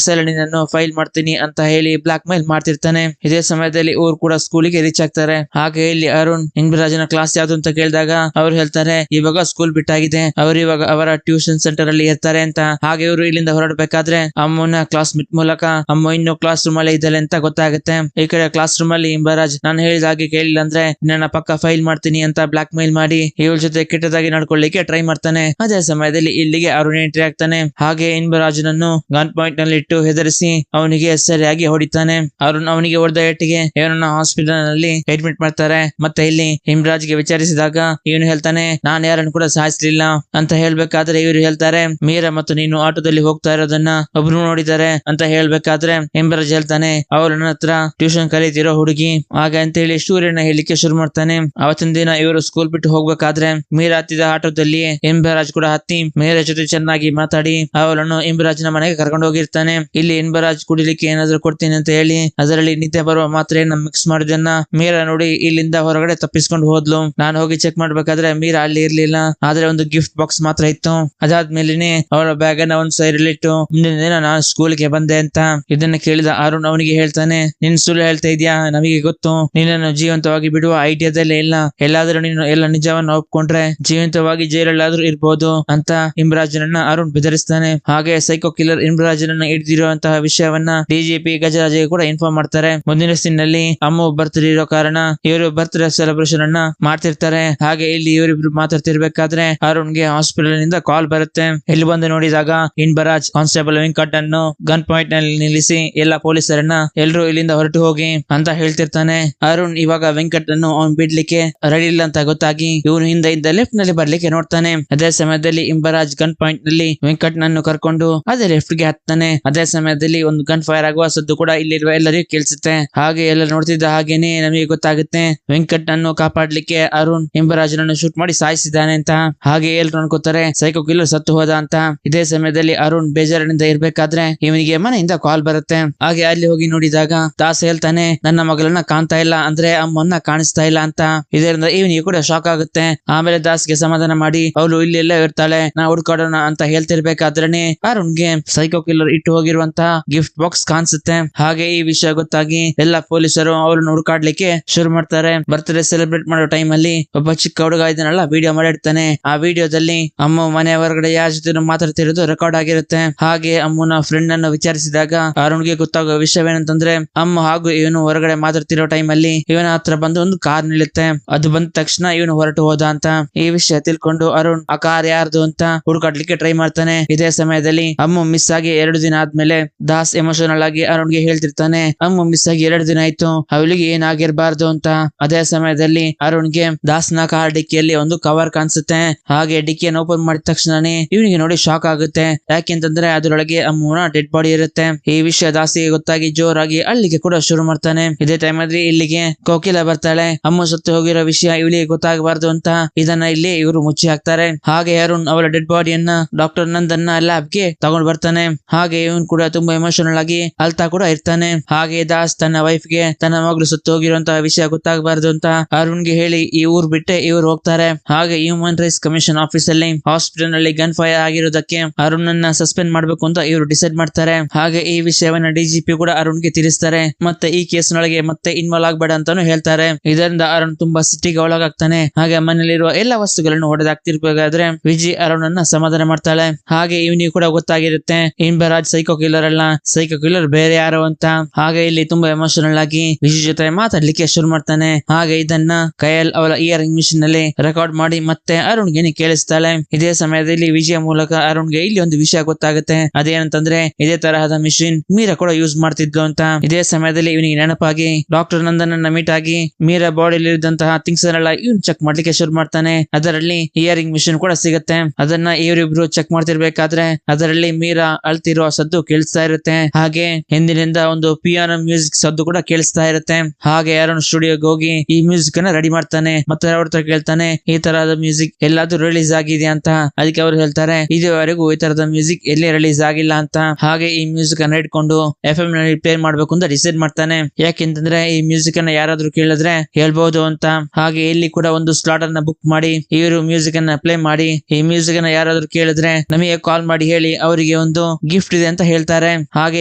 ಸಲ ನಿನ್ನನ್ನು ಫೈಲ್ ಮಾಡ್ತೀನಿ ಅಂತ ಹೇಳಿ ಬ್ಲಾಕ್ ಮೇಲ್ ಮಾಡ್ತಿರ್ತಾನೆ. ಇದೇ ಸಮಯದಲ್ಲಿ ಇವ್ರು ಕೂಡ ಸ್ಕೂಲಿಗೆ ರೀಚ್ ಆಗ್ತಾರೆ. ಹಾಗೆ ಇಲ್ಲಿ ಅರುಣ್ ಇಂಬರಾಜನ ಕ್ಲಾಸ್ ಯಾವ್ದು ಅಂತ ಕೇಳಿದಾಗ ಅವ್ರು ಹೇಳ್ತಾರೆ ಇವಾಗ ಸ್ಕೂಲ್ ಬಿಟ್ಟಾಗಿದೆ, ಅವರು ಇವಾಗ ಅವರ ಟ್ಯೂಷನ್ ಸೆಂಟರ್ ಅಲ್ಲಿ ಇರ್ತಾರೆ ಅಂತ. ಹಾಗೆ ಇವರು ಇಲ್ಲಿಂದ ಹೊರಡಬೇಕಾದ್ರೆ ಅಮ್ಮನ ಕ್ಲಾಸ್ ಮಿಟ್ ಮೂಲಕ ಅಮ್ಮ ಇನ್ನು ಕ್ಲಾಸ್ ರೂಮ್ ಅಲ್ಲಿ ಇದ್ದಾಳೆ ಅಂತ ಗೊತ್ತಾಗುತ್ತೆ. ಈ ಕಡೆ ಕ್ಲಾಸ್ ರೂಮ್ ಅಲ್ಲಿ ಇಂಬರಾಜ್ ನಾನು ಹೇಳಿದ ಹಾಗೆ ಕೇಳಿಲ್ಲ ಅಂದ್ರೆ ನನ್ನ ಪಕ್ಕ ಫೈಲ್ ಮಾಡ್ತೀನಿ ಅಂತ ಬ್ಲಾಕ್ ಮೇಲ್ ಮಾಡಿ ಇವಳ ಜೊತೆ ಕೆಟ್ಟದಾಗಿ ನಡ್ಕೊಳ್ಳಿಕ್ಕೆ ಟ್ರೈ ಮಾಡ್ತಾನೆ. ಅದೇ ಸಮಯದಲ್ಲಿ ಇಲ್ಲಿಗೆ ಅರುಣ್ ಎಂಟ್ರಿ ಆಗ್ತಾನೆ. ಹಾಗೆ ಇಂಬರಾಜನನ್ನು ಗನ್ ಪಾಯಿಂಟ್ ನಲ್ಲಿ ಇಟ್ಟು ಹೆದರಿಸಿ ಅವನಿಗೆ ಸರಿಯಾಗಿ ಹೊಡಿತಾನೆ. ಅರುಣ್ ಅವನಿಗೆ ಹೊಡೆದ ಏಟಿಗೆ ಇವನನ್ನ ಹಾಸ್ಪಿಟಲ್ ನಲ್ಲಿ ಅಡ್ಮಿಟ್ ಮಾಡ್ತಾರೆ. ಮತ್ತೆ ಇಲ್ಲಿ ಇಂಬರಾಜ್ಗೆ ವಿಚಾರಿಸಿದಾಗ ಇವನು ಹೇಳ್ತಾನೆ ನಾನು ಯಾರನ್ನು ಕೂಡ ಸಾಯಿಸ್ಲಿಲ್ಲ ಅಂತ ಹೇಳ್ಬೇಕಾದ್ರೆ ಇವರು ಹೇಳ್ತಾರೆ ಮೀರಾ ಮತ್ತು ನೀನು ಆಟೋದಲ್ಲಿ ಹೋಗ್ತಾ ಇರೋದನ್ನ ಒಬ್ರು ನೋಡಿದ್ದಾರೆ ಅಂತ ಹೇಳ್ಬೇಕಾದ್ರೆ ಇಂಬರಾಜ್ ಹೇಳ್ತಾನೆ ಅವಳು ನನ್ನ ಹತ್ರ ಟ್ಯೂಷನ್ ಕಲಿತಿರೋ ಹುಡುಗಿ ಹಾಗೆ ಅಂತ ಹೇಳಿ ಸ್ಟೋರಿಯನ್ನ ಹೇಳಿಕ್ಕೆ ಶುರು ಮಾಡ್ತಾನೆ. ಅವತ್ತಿನ ದಿನ ಇವರು ಸ್ಕೂಲ್ ಬಿಟ್ಟು ಹೋಗ್ಬೇಕಾದ್ರೆ ಮೀರಾ ಹತ್ತಿದ ಆಟೋದಲ್ಲಿ ಇಂಬರಾಜ್ ಕೂಡ ಹತ್ತಿ ಮೀರಾ ಜೊತೆ ಚೆನ್ನಾಗಿ ಮಾತಾಡಿ ಅವಳನ್ನು ಇಂಬರಾಜ್ನ ಮನೆಗೆ ಕರ್ಕೊಂಡು ಹೋಗಿರ್ತಾನೆ. ಇಲ್ಲಿ ಇಂಬರಾಜ್ ಕುಡಿಲಿಕ್ಕೆ ಏನಾದ್ರು ಕೊಡ್ತೀನಿ ಅಂತ ಹೇಳಿ ಅದರಲ್ಲಿ ನಿದ್ದೆ ಬರುವ ಮಾತ್ರೆಯನ್ನ ಮಿಕ್ಸ್ ಮಾಡೋದನ್ನ ಮೀರಾ ನೋಡಿ ಇಲ್ಲಿಂದ ಹೊರಗಡೆ ತಪ್ಪಿಸ್ಕೊಂಡು ಹೋದ್ಲು. ನಾನು ಹೋಗಿ ಚೆಕ್ ಮಾಡ್ಬೇಕಾದ್ರೆ ಮೀರಾ ಅಲ್ಲಿ ಇರ್ಲಿಲ್ಲ, ಆದ್ರೆ ಒಂದು ಗಿಫ್ಟ್ ಬಾಕ್ಸ್ ಮಾತ್ರ ಇತ್ತು. ಅದಾದ್ಮೇಲೆ ಅವಳ ಬ್ಯಾಗ್ ಅನ್ನ ಒಂದು ಸೈಡ್ ಅಲ್ಲಿ ಇಟ್ಟು ಮುಂದಿನ ದಿನ ನಾನು ಸ್ಕೂಲ್ಗೆ ಬಂದೆ ಅಂತ. ಇದನ್ನ ಕೇಳಿದ ಅರುಣ್ ಅವನಿಗೆ ಹೇಳ್ತಾನೆ ನಿನ್ ಸುಳ್ಳು ಹೇಳ್ತಾ ಇದ್ಯಾ, ನಮಗೆ ಗೊತ್ತು ನಿನ್ನನ್ನು ಜೀವಂತವಾಗಿ ಬಿಡುವ ಐಡಿಯಾದಲ್ಲೇ ಇಲ್ಲ, ಎಲ್ಲಾದ್ರೂ ನೀನು ಎಲ್ಲ ನಿಜವನ್ನ ಒಪ್ಕೊಂಡ್ರೆ ಜೀವಂತವಾಗಿ ಜೈಲಲ್ಲಾದ್ರೂ ಇರ್ಬೋದು ಅಂತ ಇಂಬರಾಜನನ್ನ ಅರುಣ್ ಬೆದರಿಸ್ತಾನೆ. ಹಾಗೆ ಸೈಕೋ ಕಿಲ್ಲರ್ ಇಂಬರಾಜನನ್ನ ಹಿಡಿದಿರುವಂತಹ ವಿಷಯವನ್ನ ಡಿಜಿಪಿ ಗಜರಾಜ್ಗೆ ಕೂಡ ಇನ್ಫಾರ್ಮ್ ಮಾಡ್ತಾರೆ. ಮುಂದಿನ ಸೀನ್ನಲ್ಲಿ ಅಮ್ಮ ಬರ್ತ್ಡೇ ಇರೋ ಕಾರಣ ಇವರು ಬರ್ತ್ಡೇ ಸೆಲೆಬ್ರೇಷನ್ ಅನ್ನ ಮಾಡ್ತಿರ್ತಾರೆ. ಹಾಗೆ ಇಲ್ಲಿ ಇವರಿಬ್ರು ಮಾತಾಡ್ತಿರ್ಬೇಕಾದ್ರೆ ಅರುಣ್ಗೆ ಹಾಸ್ಪಿಟಲ್ ನಿಂದ ಕಾಲ್ ಬರುತ್ತೆ. ಇಲ್ಲಿ ಬಂದು ನೋಡಿದಾಗ ಇಂಬರಾಜ್ ಕಾನ್ಸ್ಟೇಬಲ್ ವೆಂಕಟ್ ಅನ್ನು ಗನ್ ಪಾಯಿಂಟ್ ನಲ್ಲಿ ನಿಲ್ಲಿಸಿ ಎಲ್ಲ ಪೊಲೀಸರನ್ನ ಎಲ್ರು ಇಲ್ಲಿಂದ ಹೊರಟು ಹೋಗಿ ಅಂತ ಹೇಳ್ತಿರ್ತಾನೆ. ಅರುಣ್ ಇವಾಗ ವೆಂಕಟ್ ಅನ್ನು ಅವ್ನು ಬಿಡ್ಲಿಕ್ಕೆ ರೆಡಿ ಇಲ್ಲ ಅಂತ ಗೊತ್ತಾಗಿ ಇವನು ಹಿಂದೆಯಿಂದ ಲೆಫ್ಟ್ ನಲ್ಲಿ ಬರ್ಲಿಕ್ಕೆ ನೋಡ್ತಾನೆ. ಅದೇ ಸಮಯದಲ್ಲಿ ಇಂಬರಾಜ್ ಗನ್ ಪಾಯಿಂಟ್ ನಲ್ಲಿ ವೆಂಕಟ್ ನನ್ನು ಕರ್ಕೊಂಡು ಅದೇ ಲೆಫ್ಟ್ ಗೆ ಹತ್ತಾನೆ. ಅದೇ ಸಮಯದಲ್ಲಿ ಒಂದು ಗನ್ ಫೈರ್ ಆಗುವ ಸದ್ದು ಕೂಡ ಇಲ್ಲಿರುವ ಎಲ್ಲರಿಗೂ ಕೇಳಿಸುತ್ತೆ. ಹಾಗೆ ಎಲ್ಲ ನೋಡ್ತಿದ್ದ ಹಾಗೇನೆ ನಮಗೆ ಗೊತ್ತಾಗುತ್ತೆ ವೆಂಕಟ್ ನನ್ನು ಕಾಪಾಡ್ಲಿಕ್ಕೆ ಅರುಣ್ ಇಂಬರಾಜನನ್ನು ಶೂಟ್ ಮಾಡಿ ಸಾಯಿಸಿದ್ದಾನೆ ಅಂತ. ಹಾಗೆ ಎಲ್ರು ಅನ್ಕೋತಾರೆ ಸೈಕೋ ಕಿಲ್ಲರ್ ಸತ್ತು ಹೋದ ಅಂತ. ಇದೇ ಸಮಯದಲ್ಲಿ ಅರುಣ್ ಬೇಜಾರಿನಿಂದ ಇರ್ಬೇಕಾದ್ರೆ ಇವನಿಗೆ ಮನೆಯಿಂದ ಕಾಲ್ ಬರುತ್ತೆ. ಹಾಗೆ ಅಲ್ಲಿ ಹೋಗಿ ನೋಡಿದಾಗ ದಾಸ್ ಹೇಳ್ತಾನೆ ನನ್ನ ಮಗಳನ್ನ ಕಾಣ್ತಾ ಇಲ್ಲ ಅಂದ್ರೆ ಅಮ್ಮನ್ನ ಕಾಣಿಸ್ತಾ ಇಲ್ಲ ಅಂತ. ಇದರಿಂದ ಇವನಿಗೆ ಕೂಡ ಶಾಕ್ ಆಗುತ್ತೆ. ಆಮೇಲೆ ದಾಸ್ಗೆ ಸಮಾಧಾನ ಮಾಡಿ ಅವಳು ಇಲ್ಲೆಲ್ಲ ಇರ್ತಾಳೆ ನಾ ಹುಡ್ಕಾಡೋಣ ಅಂತ ಹೇಳ್ತಿರ್ಬೇಕಾದ್ರೇನೆ ಅರುಣ್ಗೆ ಸೈಕೋ ಕಿಲ್ಲರ್ ಇಟ್ಟು ಹೋಗಿರುವಂತಹ ಗಿಫ್ಟ್ ಬಾಕ್ಸ್ ಕಾಣಿಸುತ್ತೆ. ಹಾಗೆ ಈ ವಿಷಯ ಗೊತ್ತಾಗಿ ಎಲ್ಲ ಪೊಲೀಸರು ಅವಳನ್ನು ಹುಡುಕಾಡ್ಲಿಕ್ಕೆ ಶುರು ಮಾಡ್ತಾರೆ. ಬರ್ತ್ಡೇ ಸೆಲೆಬ್ರೇಟ್ ಮಾಡೋ ಟೈಮ್ ಅಲ್ಲಿ ಒಬ್ಬ ಚಿಕ್ಕ ಹುಡುಗ ಇದನ್ನೆಲ್ಲ ವಿಡಿಯೋ ಮಾಡಿರ್ತಾನೆ. ಆ ವಿಡಿಯೋದಲ್ಲಿ ಅಮ್ಮ ಮನೆ ಹೊರಗಡೆ ಯಾರ ಜೊತೆ ಮಾತಾಡ್ತಿರೋದು ರೆಕಾರ್ಡ್ ಆಗಿರುತ್ತೆ. ಹಾಗೆ ಅಮ್ಮನ ಫ್ರೆಂಡ್ ಅನ್ನು ವಿಚಾರಿಸಿದಾಗ ಅರುಣ್ಗೆ ಗೊತ್ತಾಗುವ ವಿಷಯವೇನಂತಂದ್ರೆ ಅಮ್ಮ ಹಾಗೂ ಇವನು ಹೊರಗಡೆ ಮಾತಾಡ್ತಿರೋ ಟೈಮ್ ಅಲ್ಲಿ ಇವನ ಹತ್ರ ಬಂದು ಒಂದು ಕಾರ್ ನಿಲ್ಲುತ್ತೆ. ಅದು ಬಂದ ತಕ್ಷಣ ಇವನು ಹೊರಟು ಹೋದ ಅಂತ. ಈ ವಿಷಯ ತಿಳ್ಕೊಂಡು ಅರುಣ್ ಆ ಕಾರ್ ಯಾರ್ದು ಅಂತ ಹುಡುಕಾಡ್ಲಿಕ್ಕೆ ಟ್ರೈ ಮಾಡ್ತಾನೆ. ಇದೇ ಸಮಯದಲ್ಲಿ ಅಮ್ಮ ಮಿಸ್ ಆಗಿ 2 ದಿನ ಆದ್ಮೇಲೆ ದಾಸ್ ಎಮೋಷನಲ್ ಆಗಿ ಅರುಣ್ಗೆ ಹೇಳ್ತಿರ್ತಾನೆ ಅಮ್ಮ ಮಿಸ್ ಆಗಿ 2 ದಿನ ಆಯ್ತು, ಅವಳಿಗೆ ಏನಾಗಿರ್ಬಾರ್ದು ಅಂತ. ಅದೇ ಸಮಯದಲ್ಲಿ ಅರುಣ್ಗೆ ದಾಸ್ನ ಕಾರ್ ಡಿಕ್ಕಿಯಲ್ಲಿ ಒಂದು ಕವರ್ ಕಾಣಿಸುತ್ತೆ. ಹಾಗೆ ಡಿಕ್ಕಿಯನ್ನು ಓಪನ್ ಮಾಡಿದ ತಕ್ಷಣನೇ ಇವನಿಗೆ ನೋಡಿ ಶಾಕ್ ಆಗುತ್ತೆ. ಯಾಕೆಂತಂದ್ರೆ ಅದರೊಳಗೆ ಅಮ್ಮನ ಡೆಡ್ ಬಾಡಿ ಇರುತ್ತೆ. ಈ ವಿಷಯ ದಾಸಿಗೆ ಗೊತ್ತಾಗಿ ಜೋರಾಗಿ ಅಲ್ಲಿಗೆ ಕೂಡ ಶುರು ಮಾಡ್ತಾನೆ. ಇದೇ ಟೈಮ್ ಅಲ್ಲಿ ಇಲ್ಲಿಗೆ ಕೋಕಿಲ ಬರ್ತಾಳೆ. ಅಮ್ಮ ಸತ್ತು ಹೋಗಿರೋ ವಿಷಯ ಇವಳಿಗೆ ಗೊತ್ತಾಗಬಾರ್ದು ಅಂತ ಇದನ್ನ ಇಲ್ಲಿ ಇವರು ಮುಚ್ಚಿ ಹಾಕ್ತಾರೆ. ಹಾಗೆ ಅರುಣ್ ಅವಳ ಡೆಡ್ ಬಾಡಿಯನ್ನ ಡಾಕ್ಟರ್ ನಂದನ್ನ ಲ್ಯಾಬ್ಗೆ ತಗೊಂಡ್ ಬರ್ತಾನೆ. ಹಾಗೆ ಇವನ್ ಕೂಡ ತುಂಬಾ ಎಮೋಷನಲ್ ಆಗಿ ಅಳ್ತಾ ಕೂಡ ಇರ್ತಾನೆ. ಹಾಗೆ ದಾಸ್ ತನ್ನ ವೈಫ್ ಗೆ ತನ್ನ ಮಗಳು ಸತ್ತು ಹೋಗಿರುವಂತಹ ವಿಷಯ ಗೊತ್ತಾಗಬಾರ್ದು ಅಂತ ಅರುಣ್ಗೆ ಹೇಳಿ ಈ ಊರ್ ಬಿಟ್ಟೆ ಇವ್ರು ಹೋಗ್ತಾರೆ. ಹಾಗೆ ಹ್ಯೂಮನ್ ರೈಟ್ಸ್ ಕಮಿಷನ್ ಆಫೀಸ್ ಅಲ್ಲಿ ಹಾಸ್ಪಿಟಲ್ ನಲ್ಲಿ ಗನ್ ಫೈರ್ ಆಗಿರೋದಕ್ಕೆ ಅರುಣ್ ಅನ್ನ ಸಸ್ಪೆಂಡ್ ಮಾಡ್ಬೇಕು ಅಂತ ಇವರು ಡಿಸೈಡ್ ಮಾಡ್ತಾರೆ. ಹಾಗೆ ಈ ವಿಷಯವನ್ನ ಡಿಜಿಪಿ ಕೂಡ ಅರುಣ್ಗೆ ತಿಳಿಸ್ತಾರೆ. ಮತ್ತೆ ಈ ಕೇಸ್ನೊಳಗೆ ಮತ್ತೆ ಇನ್ವಾಲ್ವ್ ಆಗ್ಬೇಡ ಅಂತಾನು ಹೇಳ್ತಾರೆ. ಇದರಿಂದ ಅರುಣ್ ತುಂಬಾ ಸಿಟ್ಟಿಗೆ ಒಳಗಾಗ್ತಾನೆ. ಹಾಗೆ ಮನೆಯಲ್ಲಿರುವ ಎಲ್ಲಾ ವಸ್ತುಗಳನ್ನು ಹೊಡೆದಾಕ್ತಿರ್ಬೇಕಾದ್ರೆ ವಿಜಿ ಅರುಣ್ ಅನ್ನ ಸಮಾಧಾನ ಮಾಡ್ತಾಳೆ. ಹಾಗೆ ಇವನಿಗೆ ಕೂಡ ಗೊತ್ತಾಗಿರುತ್ತೆ ಇಂಬರಾಜ್ ಸೈಕೋ ಕಿಲ್ಲರ್ ಅಲ್ಲ, ಸೈಕೋ ಕಿಲ್ಲರ್ ಬೇರೆ ಯಾರು ಅಂತ. ಹಾಗೆ ಇಲ್ಲಿ ತುಂಬಾ ಎಮೋಷನಲ್ ಆಗಿ ವಿಜಿ ಜೊತೆ ಮಾತಾಡ್ಲಿಕ್ಕೆ ಶುರು ಮಾಡ್ತಾನೆ. ಹಾಗೆ ಇದನ್ನ ಕಯಲ್ ಅವಳ ಇಯರಿಂಗ್ ಮಿಷಿನ್ ನಲ್ಲಿ ರೆಕಾರ್ಡ್ ಮಾಡಿ ಮತ್ತೆ ಅರುಣ್ಗೆ ಕೇಳಿಸ್ತಾಳೆ. ಇದೇ ಸಮಯದಲ್ಲಿ ವಿಜಯ ಮೂಲಕ ಅರುಣ್ಗೆ ಇಲ್ಲಿ ಒಂದು ವಿಷಯ ಗೊತ್ತಾಗುತ್ತೆ. ಅದೇನಂತಂದ್ರೆ ಇದೇ ತರಹದ ಮಿಷಿನ್ ಮೀರಾ ಕೂಡ ಯೂಸ್ ಮಾಡ್ತಿದ್ಲು ಅಂತ. ಇದೇ ಸಮಯದಲ್ಲಿ ಇವನಿಗೆ ನೆನಪಾಗಿ ಡಾಕ್ಟರ್ ನಂದನನ್ನ ಮೀಟ್ ಆಗಿ ಮೀರಾ ಬಾಡಿಯಲ್ಲಿ ಇದ್ದಂತಹ ಥಿಂಗ್ಸ್ ಎಲ್ಲ ಇವನು ಚೆಕ್ ಮಾಡ್ಲಿಕ್ಕೆ ಶುರು ಮಾಡ್ತಾನೆ. ಅದರಲ್ಲಿ ಇಯರಿಂಗ್ ಮಿಷಿನ್ ಕೂಡ ಸಿಗುತ್ತೆ. ಅದನ್ನ ಇವರಿಬ್ರು ಚೆಕ್ ಮಾಡ್ತಿರ್ಬೇಕಾದ್ರೆ ಅದರಲ್ಲಿ ಮೀರಾ ಅಳ್ತಿರೋ ಸದ್ದು ಕೇಳಿಸ್ತಾ ಇರುತ್ತೆ. ಹಾಗೆ ಹಿಂದಿನಿಂದ ಒಂದು ಪಿಯಾನೋ ಮ್ಯೂಸಿಕ್ ಸದ್ದು ಕೂಡ ಕೇಳಿಸ್ತಾ ಇರುತ್ತೆ. ಹಾಗೆ ಅರುಣ್ ಸ್ಟುಡಿಯೋಗೆ ಹೋಗಿ ಈ ಮ್ಯೂಸಿಕ್ ಅನ್ನ ರೆಡಿ ಮಾಡ್ತಾನೆ. ಮತ್ತೆ ಅವ್ರ ಹತ್ರ ಕೇಳ್ತಾನೆ ಈ ತರಹದ ಮ್ಯೂಸಿಕ್ ಎಲ್ಲಾದ್ರೂ ರಿಲೀಸ್ ಆಗಿದೆ ಅಂತ. ಅದಕ್ಕೆ ಅವ್ರು ಹೇಳ್ತಾರೆ ಇದುವರೆಗೂ ಈ ತರದ ಮ್ಯೂಸಿಕ್ ಎಲ್ಲಿ ರಿಲೀಸ್ ಆಗಿಲ್ಲ ಅಂತ. ಹಾಗೆ ಈ ಮ್ಯೂಸಿಕ್ ಅನ್ನ ಇಟ್ಕೊಂಡು FM ನಲ್ಲಿ ಪ್ಲೇ ಮಾಡ್ಬೇಕು ಅಂತ ಡಿಸೈಡ್ ಮಾಡ್ತಾನೆ. ಯಾಕೆಂತಂದ್ರೆ ಈ ಮ್ಯೂಸಿಕ್ ಅನ್ನ ಯಾರಾದ್ರೂ ಕೇಳಿದ್ರೆ ಹೇಳ್ಬಹುದು ಅಂತ. ಹಾಗೆ ಇಲ್ಲಿ ಕೂಡ ಒಂದು ಸ್ಲಾಟ್ ಅನ್ನ ಬುಕ್ ಮಾಡಿ ಇವರು ಮ್ಯೂಸಿಕ್ ಅನ್ನ ಪ್ಲೇ ಮಾಡಿ ಈ ಮ್ಯೂಸಿಕ್ ಅನ್ನ ಯಾರಾದ್ರೂ ಕೇಳಿದ್ರೆ ನಮಗೆ ಕಾಲ್ ಮಾಡಿ ಹೇಳಿ, ಅವರಿಗೆ ಒಂದು ಗಿಫ್ಟ್ ಇದೆ ಅಂತ ಹೇಳ್ತಾರೆ. ಹಾಗೆ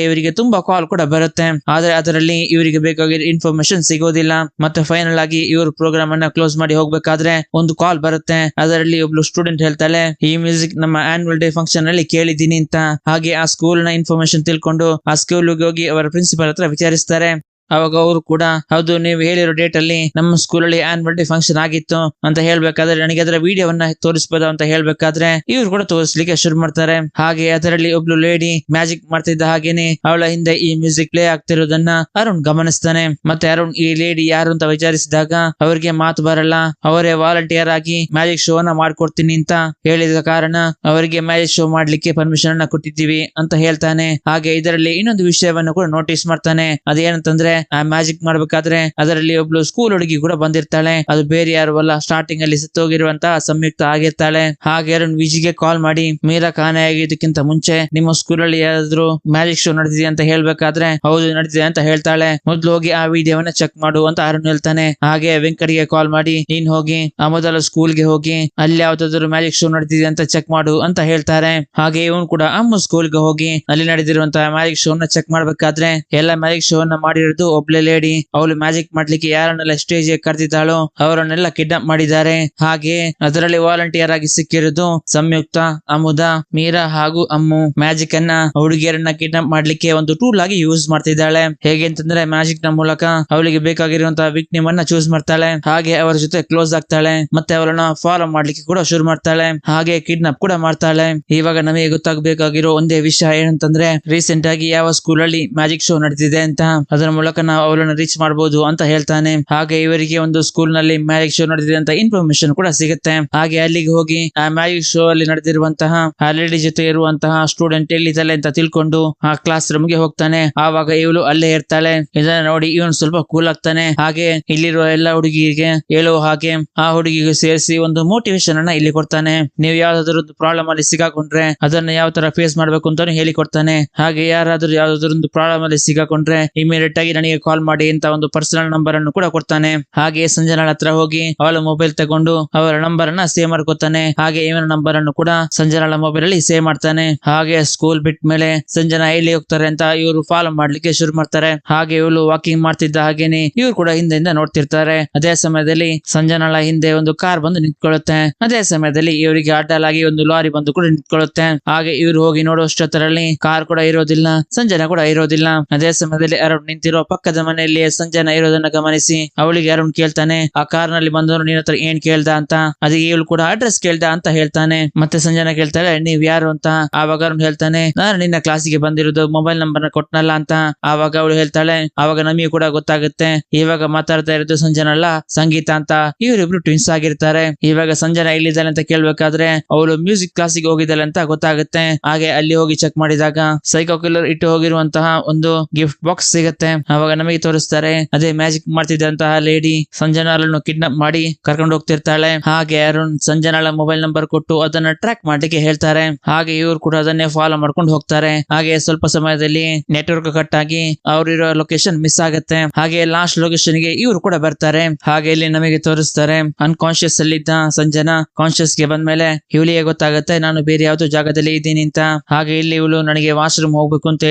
ಇವರಿಗೆ ತುಂಬಾ ಕಾಲ್ ಕೂಡ ಬರುತ್ತೆ, ಆದ್ರೆ ಅದರಲ್ಲಿ ಇವರಿಗೆ ಬೇಕಾಗಿರೋ ಇನ್ಫಾರ್ಮೇಶನ್ ಸಿಗೋದಿಲ್ಲ. ಮತ್ತೆ ಫೈನಲ್ ಆಗಿ ಇವರು ಪ್ರೋಗ್ರಾಮ್ ಅನ್ನ ಕ್ಲೋಸ್ ಮಾಡಿ ಹೋಗ್ಬೇಕಾದ್ರೆ ಒಂದು ಕಾಲ್ ಬರುತ್ತೆ. ಅದರಲ್ಲಿ ಒಬ್ಳು ಸ್ಟೂಡೆಂಟ್ ಹೇಳ್ತಾಳೆ, ಈ ಮ್ಯೂಸಿಕ್ ನಮ್ಮ ಆನ್ಯುವಲ್ ಡೇ ಫಂಕ್ಷನ್ ಅಲ್ಲಿ ಕೇಳಿದ್ದೀನಿ ಅಂತ. ಹಾಗೆ ಆ ಸ್ಕೂಲ್ ನ ಇನ್ಫಾರ್ಮೇಶನ್ ತಿಳ್ಕೊಂಡು ಆ ಸ್ಕೂಲ್ ಹೋಗಿ ಅವರ ಪ್ರಿನ್ಸಿಪಲ್ ಹತ್ರ ವಿಚಾರಿಸ್ತಾರೆ. ಅವಾಗ ಅವರು ಕೂಡ ಹೌದು, ನೀವು ಹೇಳಿರೋ ಡೇಟ್ ಅಲ್ಲಿ ನಮ್ಮ ಸ್ಕೂಲಲ್ಲಿ ಆನ್ಯುವಲ್ ಡೇ ಫಂಕ್ಷನ್ ಆಗಿತ್ತು ಅಂತ ಹೇಳ್ಬೇಕಾದ್ರೆ ನನಗೆ ಅದರ ವಿಡಿಯೋವನ್ನ ತೋರಿಸಬಹುದು ಅಂತ ಹೇಳ್ಬೇಕಾದ್ರೆ ಇವ್ರು ಕೂಡ ತೋರಿಸ್ಲಿಕ್ಕೆ ಶುರು ಮಾಡ್ತಾರೆ. ಹಾಗೆ ಅದರಲ್ಲಿ ಒಬ್ಳು ಲೇಡಿ ಮ್ಯಾಜಿಕ್ ಮಾಡ್ತಿದ್ದ ಹಾಗೇನೆ ಅವಳ ಹಿಂದೆ ಈ ಮ್ಯೂಸಿಕ್ ಪ್ಲೇ ಆಗ್ತಿರೋದನ್ನ ಅರುಣ್ ಗಮನಿಸ್ತಾನೆ. ಮತ್ತೆ ಅರುಣ್ ಈ ಲೇಡಿ ಯಾರು ಅಂತ ವಿಚಾರಿಸಿದಾಗ ಅವರಿಗೆ ಮಾತು ಬರಲ್ಲ. ಅವರೇ ವಾಲಂಟಿಯರ್ ಆಗಿ ಮ್ಯಾಜಿಕ್ ಶೋ ಅನ್ನ ಮಾಡ್ಕೊಡ್ತೀನಿ ಅಂತ ಹೇಳಿದ ಕಾರಣ ಅವರಿಗೆ ಮ್ಯಾಜಿಕ್ ಶೋ ಮಾಡ್ಲಿಕ್ಕೆ ಪರ್ಮಿಷನ್ ಅನ್ನ ಕೊಟ್ಟಿದ್ದೀವಿ ಅಂತ ಹೇಳ್ತಾನೆ. ಹಾಗೆ ಇದರಲ್ಲಿ ಇನ್ನೊಂದು ವಿಷಯವನ್ನು ಕೂಡ ನೋಟಿಸ್ ಮಾಡ್ತಾನೆ. ಅದೇನಂತಂದ್ರೆ ಆ ಮ್ಯಾಜಿಕ್ ಮಾಡ್ಬೇಕಾದ್ರೆ ಅದರಲ್ಲಿ ಒಬ್ಳು ಸ್ಕೂಲ್ ಹುಡುಗಿ ಕೂಡ ಬಂದಿರ್ತಾಳೆ. ಅದು ಬೇರೆ ಯಾರು ಅಲ್ಲ, ಸ್ಟಾರ್ಟಿಂಗ್ ಅಲ್ಲಿ ಸತ್ತೋಗಿರುವಂತಹ ಸಂಯುಕ್ತ ಆಗಿರ್ತಾಳೆ. ಹಾಗೆ ಅರುಣ್ ವಿಜಿಗೆ ಕಾಲ್ ಮಾಡಿ ಮೀರಾ ಕಾಣೆ ಆಗಿದ್ದಕ್ಕಿಂತ ಮುಂಚೆ ನಿಮ್ಮ ಸ್ಕೂಲ್ ಅಲ್ಲಿ ಯಾರಾದ್ರೂ ಮ್ಯಾಜಿಕ್ ಶೋ ನಡೆದಿದೆ ಅಂತ ಹೇಳ್ಬೇಕಾದ್ರೆ ಹೌದು ನಡೆದಿದೆ ಅಂತ ಹೇಳ್ತಾಳೆ. ಮೊದ್ಲು ಹೋಗಿ ಆ ವಿಡಿಯೋವನ್ನ ಚೆಕ್ ಮಾಡು ಅಂತ ಅರುಣ್ ಹೇಳ್ತಾನೆ. ಹಾಗೆ ವೆಂಕಟ್ಗೆ ಕಾಲ್ ಮಾಡಿ ನೀನ್ ಹೋಗಿ ಆ ಮೊದಲ ಸ್ಕೂಲ್ಗೆ ಹೋಗಿ ಅಲ್ಲಿ ಯಾವ್ದಾದ್ರು ಮ್ಯಾಜಿಕ್ ಶೋ ನಡೆದಿದೆ ಅಂತ ಚೆಕ್ ಮಾಡು ಅಂತ ಹೇಳ್ತಾರೆ. ಹಾಗೆ ಇವನು ಕೂಡ ಅಮ್ಮ ಸ್ಕೂಲ್ಗೆ ಹೋಗಿ ಅಲ್ಲಿ ನಡೆದಿರುವಂತಹ ಮ್ಯಾಜಿಕ್ ಶೋ ನ ಚೆಕ್ ಮಾಡ್ಬೇಕಾದ್ರೆ ಎಲ್ಲ ಮ್ಯಾಜಿಕ್ ಶೋ ಅನ್ನ ಮಾಡಿರೋದು ಒಬ್ಳೆ ಲೇಡಿ. ಅವಳು ಮ್ಯಾಜಿಕ್ ಮಾಡ್ಲಿಕ್ಕೆ ಯಾರನ್ನೆಲ್ಲ ಸ್ಟೇಜ್ ಕರೆದಿದ್ದಾಳೋ ಅವರನ್ನೆಲ್ಲ ಕಿಡ್ನಾಪ್ ಮಾಡಿದ್ದಾರೆ. ಹಾಗೆ ಅದರಲ್ಲಿ ವಾಲಂಟಿಯರ್ ಆಗಿ ಸಿಕ್ಕಿರೋದು ಸಂಯುಕ್ತ, ಅಮುದ, ಮೀರಾ ಹಾಗೂ ಅಮ್ಮು. ಮ್ಯಾಜಿಕ್ ಅನ್ನ ಹುಡುಗಿಯರನ್ನ ಕಿಡ್ನಾಪ್ ಮಾಡ್ಲಿಕ್ಕೆ ಒಂದು ಟೂಲ್ ಆಗಿ ಯೂಸ್ ಮಾಡ್ತಿದ್ದಾಳೆ. ಹೇಗೆ ಅಂತಂದ್ರೆ ಮ್ಯಾಜಿಕ್ ನ ಮೂಲಕ ಅವಳಿಗೆ ಬೇಕಾಗಿರುವಂತಹ ವಿಕ್ಟಿಮ್ ಅನ್ನ ಚೂಸ್ ಮಾಡ್ತಾಳೆ. ಹಾಗೆ ಅವರ ಜೊತೆ ಕ್ಲೋಸ್ ಆಗ್ತಾಳೆ. ಮತ್ತೆ ಅವರನ್ನ ಫಾಲೋ ಮಾಡ್ಲಿಕ್ಕೆ ಕೂಡ ಶುರು ಮಾಡ್ತಾಳೆ. ಹಾಗೆ ಕಿಡ್ನಾಪ್ ಕೂಡ ಮಾಡ್ತಾಳೆ. ಇವಾಗ ನಮಗೆ ಗೊತ್ತಾಗಬೇಕಾಗಿರೋ ಒಂದೇ ವಿಷಯ ಏನಂತಂದ್ರೆ ರೀಸೆಂಟ್ ಆಗಿ ಯಾವ ಸ್ಕೂಲ್ ಅಲ್ಲಿ ಮ್ಯಾಜಿಕ್ ಶೋ ನಡೆದಿದೆ ಅಂತ. ಅದರ ಮೂಲಕ ನಾವು ಅವಳನ್ನು ರೀಚ್ ಮಾಡಬಹುದು ಅಂತ ಹೇಳ್ತಾನೆ. ಹಾಗೆ ಇವರಿಗೆ ಒಂದು ಸ್ಕೂಲ್ ನಲ್ಲಿ ಮ್ಯಾಜಿಕ್ ಶೋ ನಡೆದಿದೆ ಅಂತ ಇನ್ಫಾರ್ಮೇಶನ್ ಕೂಡ ಸಿಗುತ್ತೆ. ಹಾಗೆ ಅಲ್ಲಿಗೆ ಹೋಗಿ ಆ ಮ್ಯಾಜಿಕ್ ಶೋ ಅಲ್ಲಿ ನಡೆದಿರುವಂತಹ ಆ ಲೇಡಿ ಜೊತೆ ಇರುವಂತಹ ಸ್ಟೂಡೆಂಟ್ ಎಲ್ಲಿದ್ದಾಳೆ ಅಂತ ತಿಳ್ಕೊಂಡು ಆ ಕ್ಲಾಸ್ ರೂಮ್ ಗೆ ಹೋಗ್ತಾನೆ. ಆವಾಗ ಇವಳು ಅಲ್ಲೇ ಇರ್ತಾಳೆ. ಇದನ್ನ ನೋಡಿ ಇವನು ಸ್ವಲ್ಪ ಕೂಲ್ ಆಗ್ತಾನೆ. ಹಾಗೆ ಇಲ್ಲಿರುವ ಎಲ್ಲಾ ಹುಡುಗಿಗೆ ಹೇಳುವ ಹಾಗೆ ಆ ಹುಡುಗಿಗೆ ಸೇರಿಸಿ ಒಂದು ಮೋಟಿವೇಶನ್ ಅನ್ನ ಇಲ್ಲಿ ಕೊಡ್ತಾನೆ. ನೀವು ಯಾವ್ದಾದ್ರು ಒಂದು ಪ್ರಾಬ್ಲಮ್ ಅಲ್ಲಿ ಸಿಗಾಕೊಂಡ್ರೆ ಅದನ್ನ ಯಾವ ತರ ಫೇಸ್ ಮಾಡ್ಬೇಕು ಅಂತಾನು ಹೇಳಿಕೊಡ್ತಾನೆ. ಹಾಗೆ ಯಾರಾದ್ರೂ ಯಾವ್ದಾದ್ರು ಒಂದು ಪ್ರಾಬ್ಲಮ್ ಅಲ್ಲಿ ಸಿಗಾಕೊಂಡ್ರೆ ಇಮಿಡಿಯೇಟ್ ಆಗಿ ನನಗೆ ಕಾಲ್ ಮಾಡಿ ಅಂತ ಒಂದು ಪರ್ಸನಲ್ ನಂಬರ್ ಅನ್ನು ಕೂಡ ಕೊಡ್ತಾನೆ. ಹಾಗೆ ಸಂಜನಾ ಹತ್ರ ಹೋಗಿ ಅವಳ ಮೊಬೈಲ್ ತಗೊಂಡು ಅವರ ನಂಬರ್ ಅನ್ನ ಸೇವ್ ಮಾಡ್ಕೊತಾನೆ. ಹಾಗೆ ಇವನ ನಂಬರ್ ಅನ್ನು ಕೂಡ ಸಂಜನಾ ಮೊಬೈಲ್ ಅಲ್ಲಿ ಸೇವ್ ಮಾಡ್ತಾನೆ. ಹಾಗೆ ಸ್ಕೂಲ್ ಬಿಟ್ಟ ಮೇಲೆ ಸಂಜನಾ ಎಲ್ಲಿ ಹೋಗ್ತಾರೆ ಅಂತ ಇವರು ಫಾಲೋ ಮಾಡ್ಲಿಕ್ಕೆ ಶುರು ಮಾಡ್ತಾರೆ. ಹಾಗೆ ಇವಳು ವಾಕಿಂಗ್ ಮಾಡ್ತಿದ್ದ ಹಾಗೇನೆ ಇವ್ರು ಕೂಡ ಹಿಂದೆಯಿಂದ ನೋಡ್ತಿರ್ತಾರೆ. ಅದೇ ಸಮಯದಲ್ಲಿ ಸಂಜನಾಳ ಹಿಂದೆ ಒಂದು ಕಾರ್ ಬಂದು ನಿಂತ್ಕೊಳ್ಳುತ್ತೆ. ಅದೇ ಸಮಯದಲ್ಲಿ ಇವರಿಗೆ ಅಡ್ಡಲಾಗಿ ಒಂದು ಲಾರಿ ಬಂದು ಕೂಡ ನಿಂತ್ಕೊಳ್ಳುತ್ತೆ. ಹಾಗೆ ಇವ್ರು ಹೋಗಿ ನೋಡುವಷ್ಟರಲ್ಲಿ ಕಾರ್ ಕೂಡ ಇರೋದಿಲ್ಲ, ಸಂಜನಾ ಕೂಡ ಇರೋದಿಲ್ಲ. ಅದೇ ಸಮಯದಲ್ಲಿ ಅರುಣ್ ನಿಂತಿರೋ ಪಕ್ಕದ ಮನೆಯಲ್ಲಿ ಸಂಜನಾ ಇರೋದನ್ನ ಗಮನಿಸಿ ಅವಳಿಗೆ ಅರುಣ್ ಕೇಳ್ತಾನೆ, ಆ ಕಾರ್ ನಲ್ಲಿ ಬಂದವರು ನಿನ್ನ ಹತ್ರ ಏನ್ ಕೇಳ್ದ ಅಂತ. ಅದಕ್ಕೆ ಇವಳು ಕೂಡ ಅಡ್ರೆಸ್ ಕೇಳ್ದ ಅಂತ ಹೇಳ್ತಾನೆ. ಮತ್ತೆ ಸಂಜನಾ ಕೇಳ್ತಾಳೆ ನೀವ್ ಯಾರು ಅಂತ. ಆವಾಗ ಅರುಣ್ ಹೇಳ್ತಾನೆ ನಾನು ನಿನ್ನ ಕ್ಲಾಸಿಗೆ ಬಂದಿರೋದು, ಮೊಬೈಲ್ ನಂಬರ್ ನ ಕೊಟ್ನಲ್ಲ ಅಂತ. ಆವಾಗ ಅವಳು ಹೇಳ್ತಾಳೆ ಆವಾಗ ನಮಗೆ ಕೂಡ ಗೊತ್ತಾಗುತ್ತೆ ಇವಾಗ ಮಾತಾಡ್ತಾ ಇರೋದು ಸಂಜನಾ ಅಲ್ಲ ಸಂಗೀತ ಅಂತ. ಇವರಿಬ್ರು ಟ್ವಿನ್ಸ್ ಆಗಿರ್ತಾರೆ. ಇವಾಗ ಸಂಜನಾ ಎಲ್ಲಿದ್ದಾಳೆ ಅಂತ ಕೇಳ್ಬೇಕಾದ್ರೆ ಅವಳು ಮ್ಯೂಸಿಕ್ ಕ್ಲಾಸಿಗೆ ಹೋಗಿದ್ದಾಳೆ ಅಂತ ಗೊತ್ತಾಗುತ್ತೆ. ಹಾಗೆ ಅಲ್ಲಿ ಹೋಗಿ ಚೆಕ್ ಮಾಡಿದಾಗ ಸೈಕೋ ಕಿಲ್ಲರ್ ಇಟ್ಟು ಹೋಗಿರುವಂತಹ ಒಂದು ಗಿಫ್ಟ್ ಬಾಕ್ಸ್ ಸಿಗುತ್ತೆ. ಅವಾಗ ನಮಗೆ ತೋರಿಸ್ತಾರೆ ಅದೇ ಮ್ಯಾಜಿಕ್ ಮಾಡ್ತಿದ್ದಂತಹ ಲೇಡಿ ಸಂಜನಾಳನ್ನು ಕಿಡ್ನಾಪ್ ಮಾಡಿ ಕರ್ಕೊಂಡು ಹೋಗ್ತಿರ್ತಾಳೆ. ಹಾಗೆ ಅರುಣ್ ಸಂಜನಾಳ ಮೊಬೈಲ್ ನಂಬರ್ ಕೊಟ್ಟು ಅದನ್ನ ಟ್ರ್ಯಾಕ್ ಮಾಡ್ಲಿಕ್ಕೆ ಹೇಳ್ತಾರೆ. ಹಾಗೆ ಇವ್ರು ಕೂಡ ಅದನ್ನೇ ಫಾಲೋ ಮಾಡ್ಕೊಂಡು ಹೋಗ್ತಾರೆ. ಹಾಗೆ ಸ್ವಲ್ಪ ಸಮಯದಲ್ಲಿ ನೆಟ್ವರ್ಕ್ ಕಟ್ ಆಗಿ ಅವರಿರೋ ಲೊಕೇಶನ್ ಮಿಸ್ ಆಗುತ್ತೆ. ಹಾಗೆ ಲಾಸ್ಟ್ ಲೊಕೇಶನ್ ಗೆ ಇವ್ರು ಕೂಡ ಬರ್ತಾರೆ. ಹಾಗೆ ಇಲ್ಲಿ ನಮಗೆ ತೋರಿಸ್ತಾರೆ ಅನ್ಕಾನ್ಶಿಯಸ್ ಅಲ್ಲಿದ್ದ ಸಂಜನಾ ಕಾನ್ಶಿಯಸ್ ಗೆ ಬಂದ್ಮೇಲೆ ಇವಳಿಗೆ ಗೊತ್ತಾಗುತ್ತೆ ನಾನು ಬೇರೆ ಯಾವ್ದೋ ಜಾಗದಲ್ಲಿ ಇದ್ದೀನಿ ಅಂತ. ಹಾಗೆ ಇಲ್ಲಿ ಇವಳು ನನಗೆ ವಾಶ್ರೂಮ್ ಹೋಗ್ಬೇಕು ಅಂತ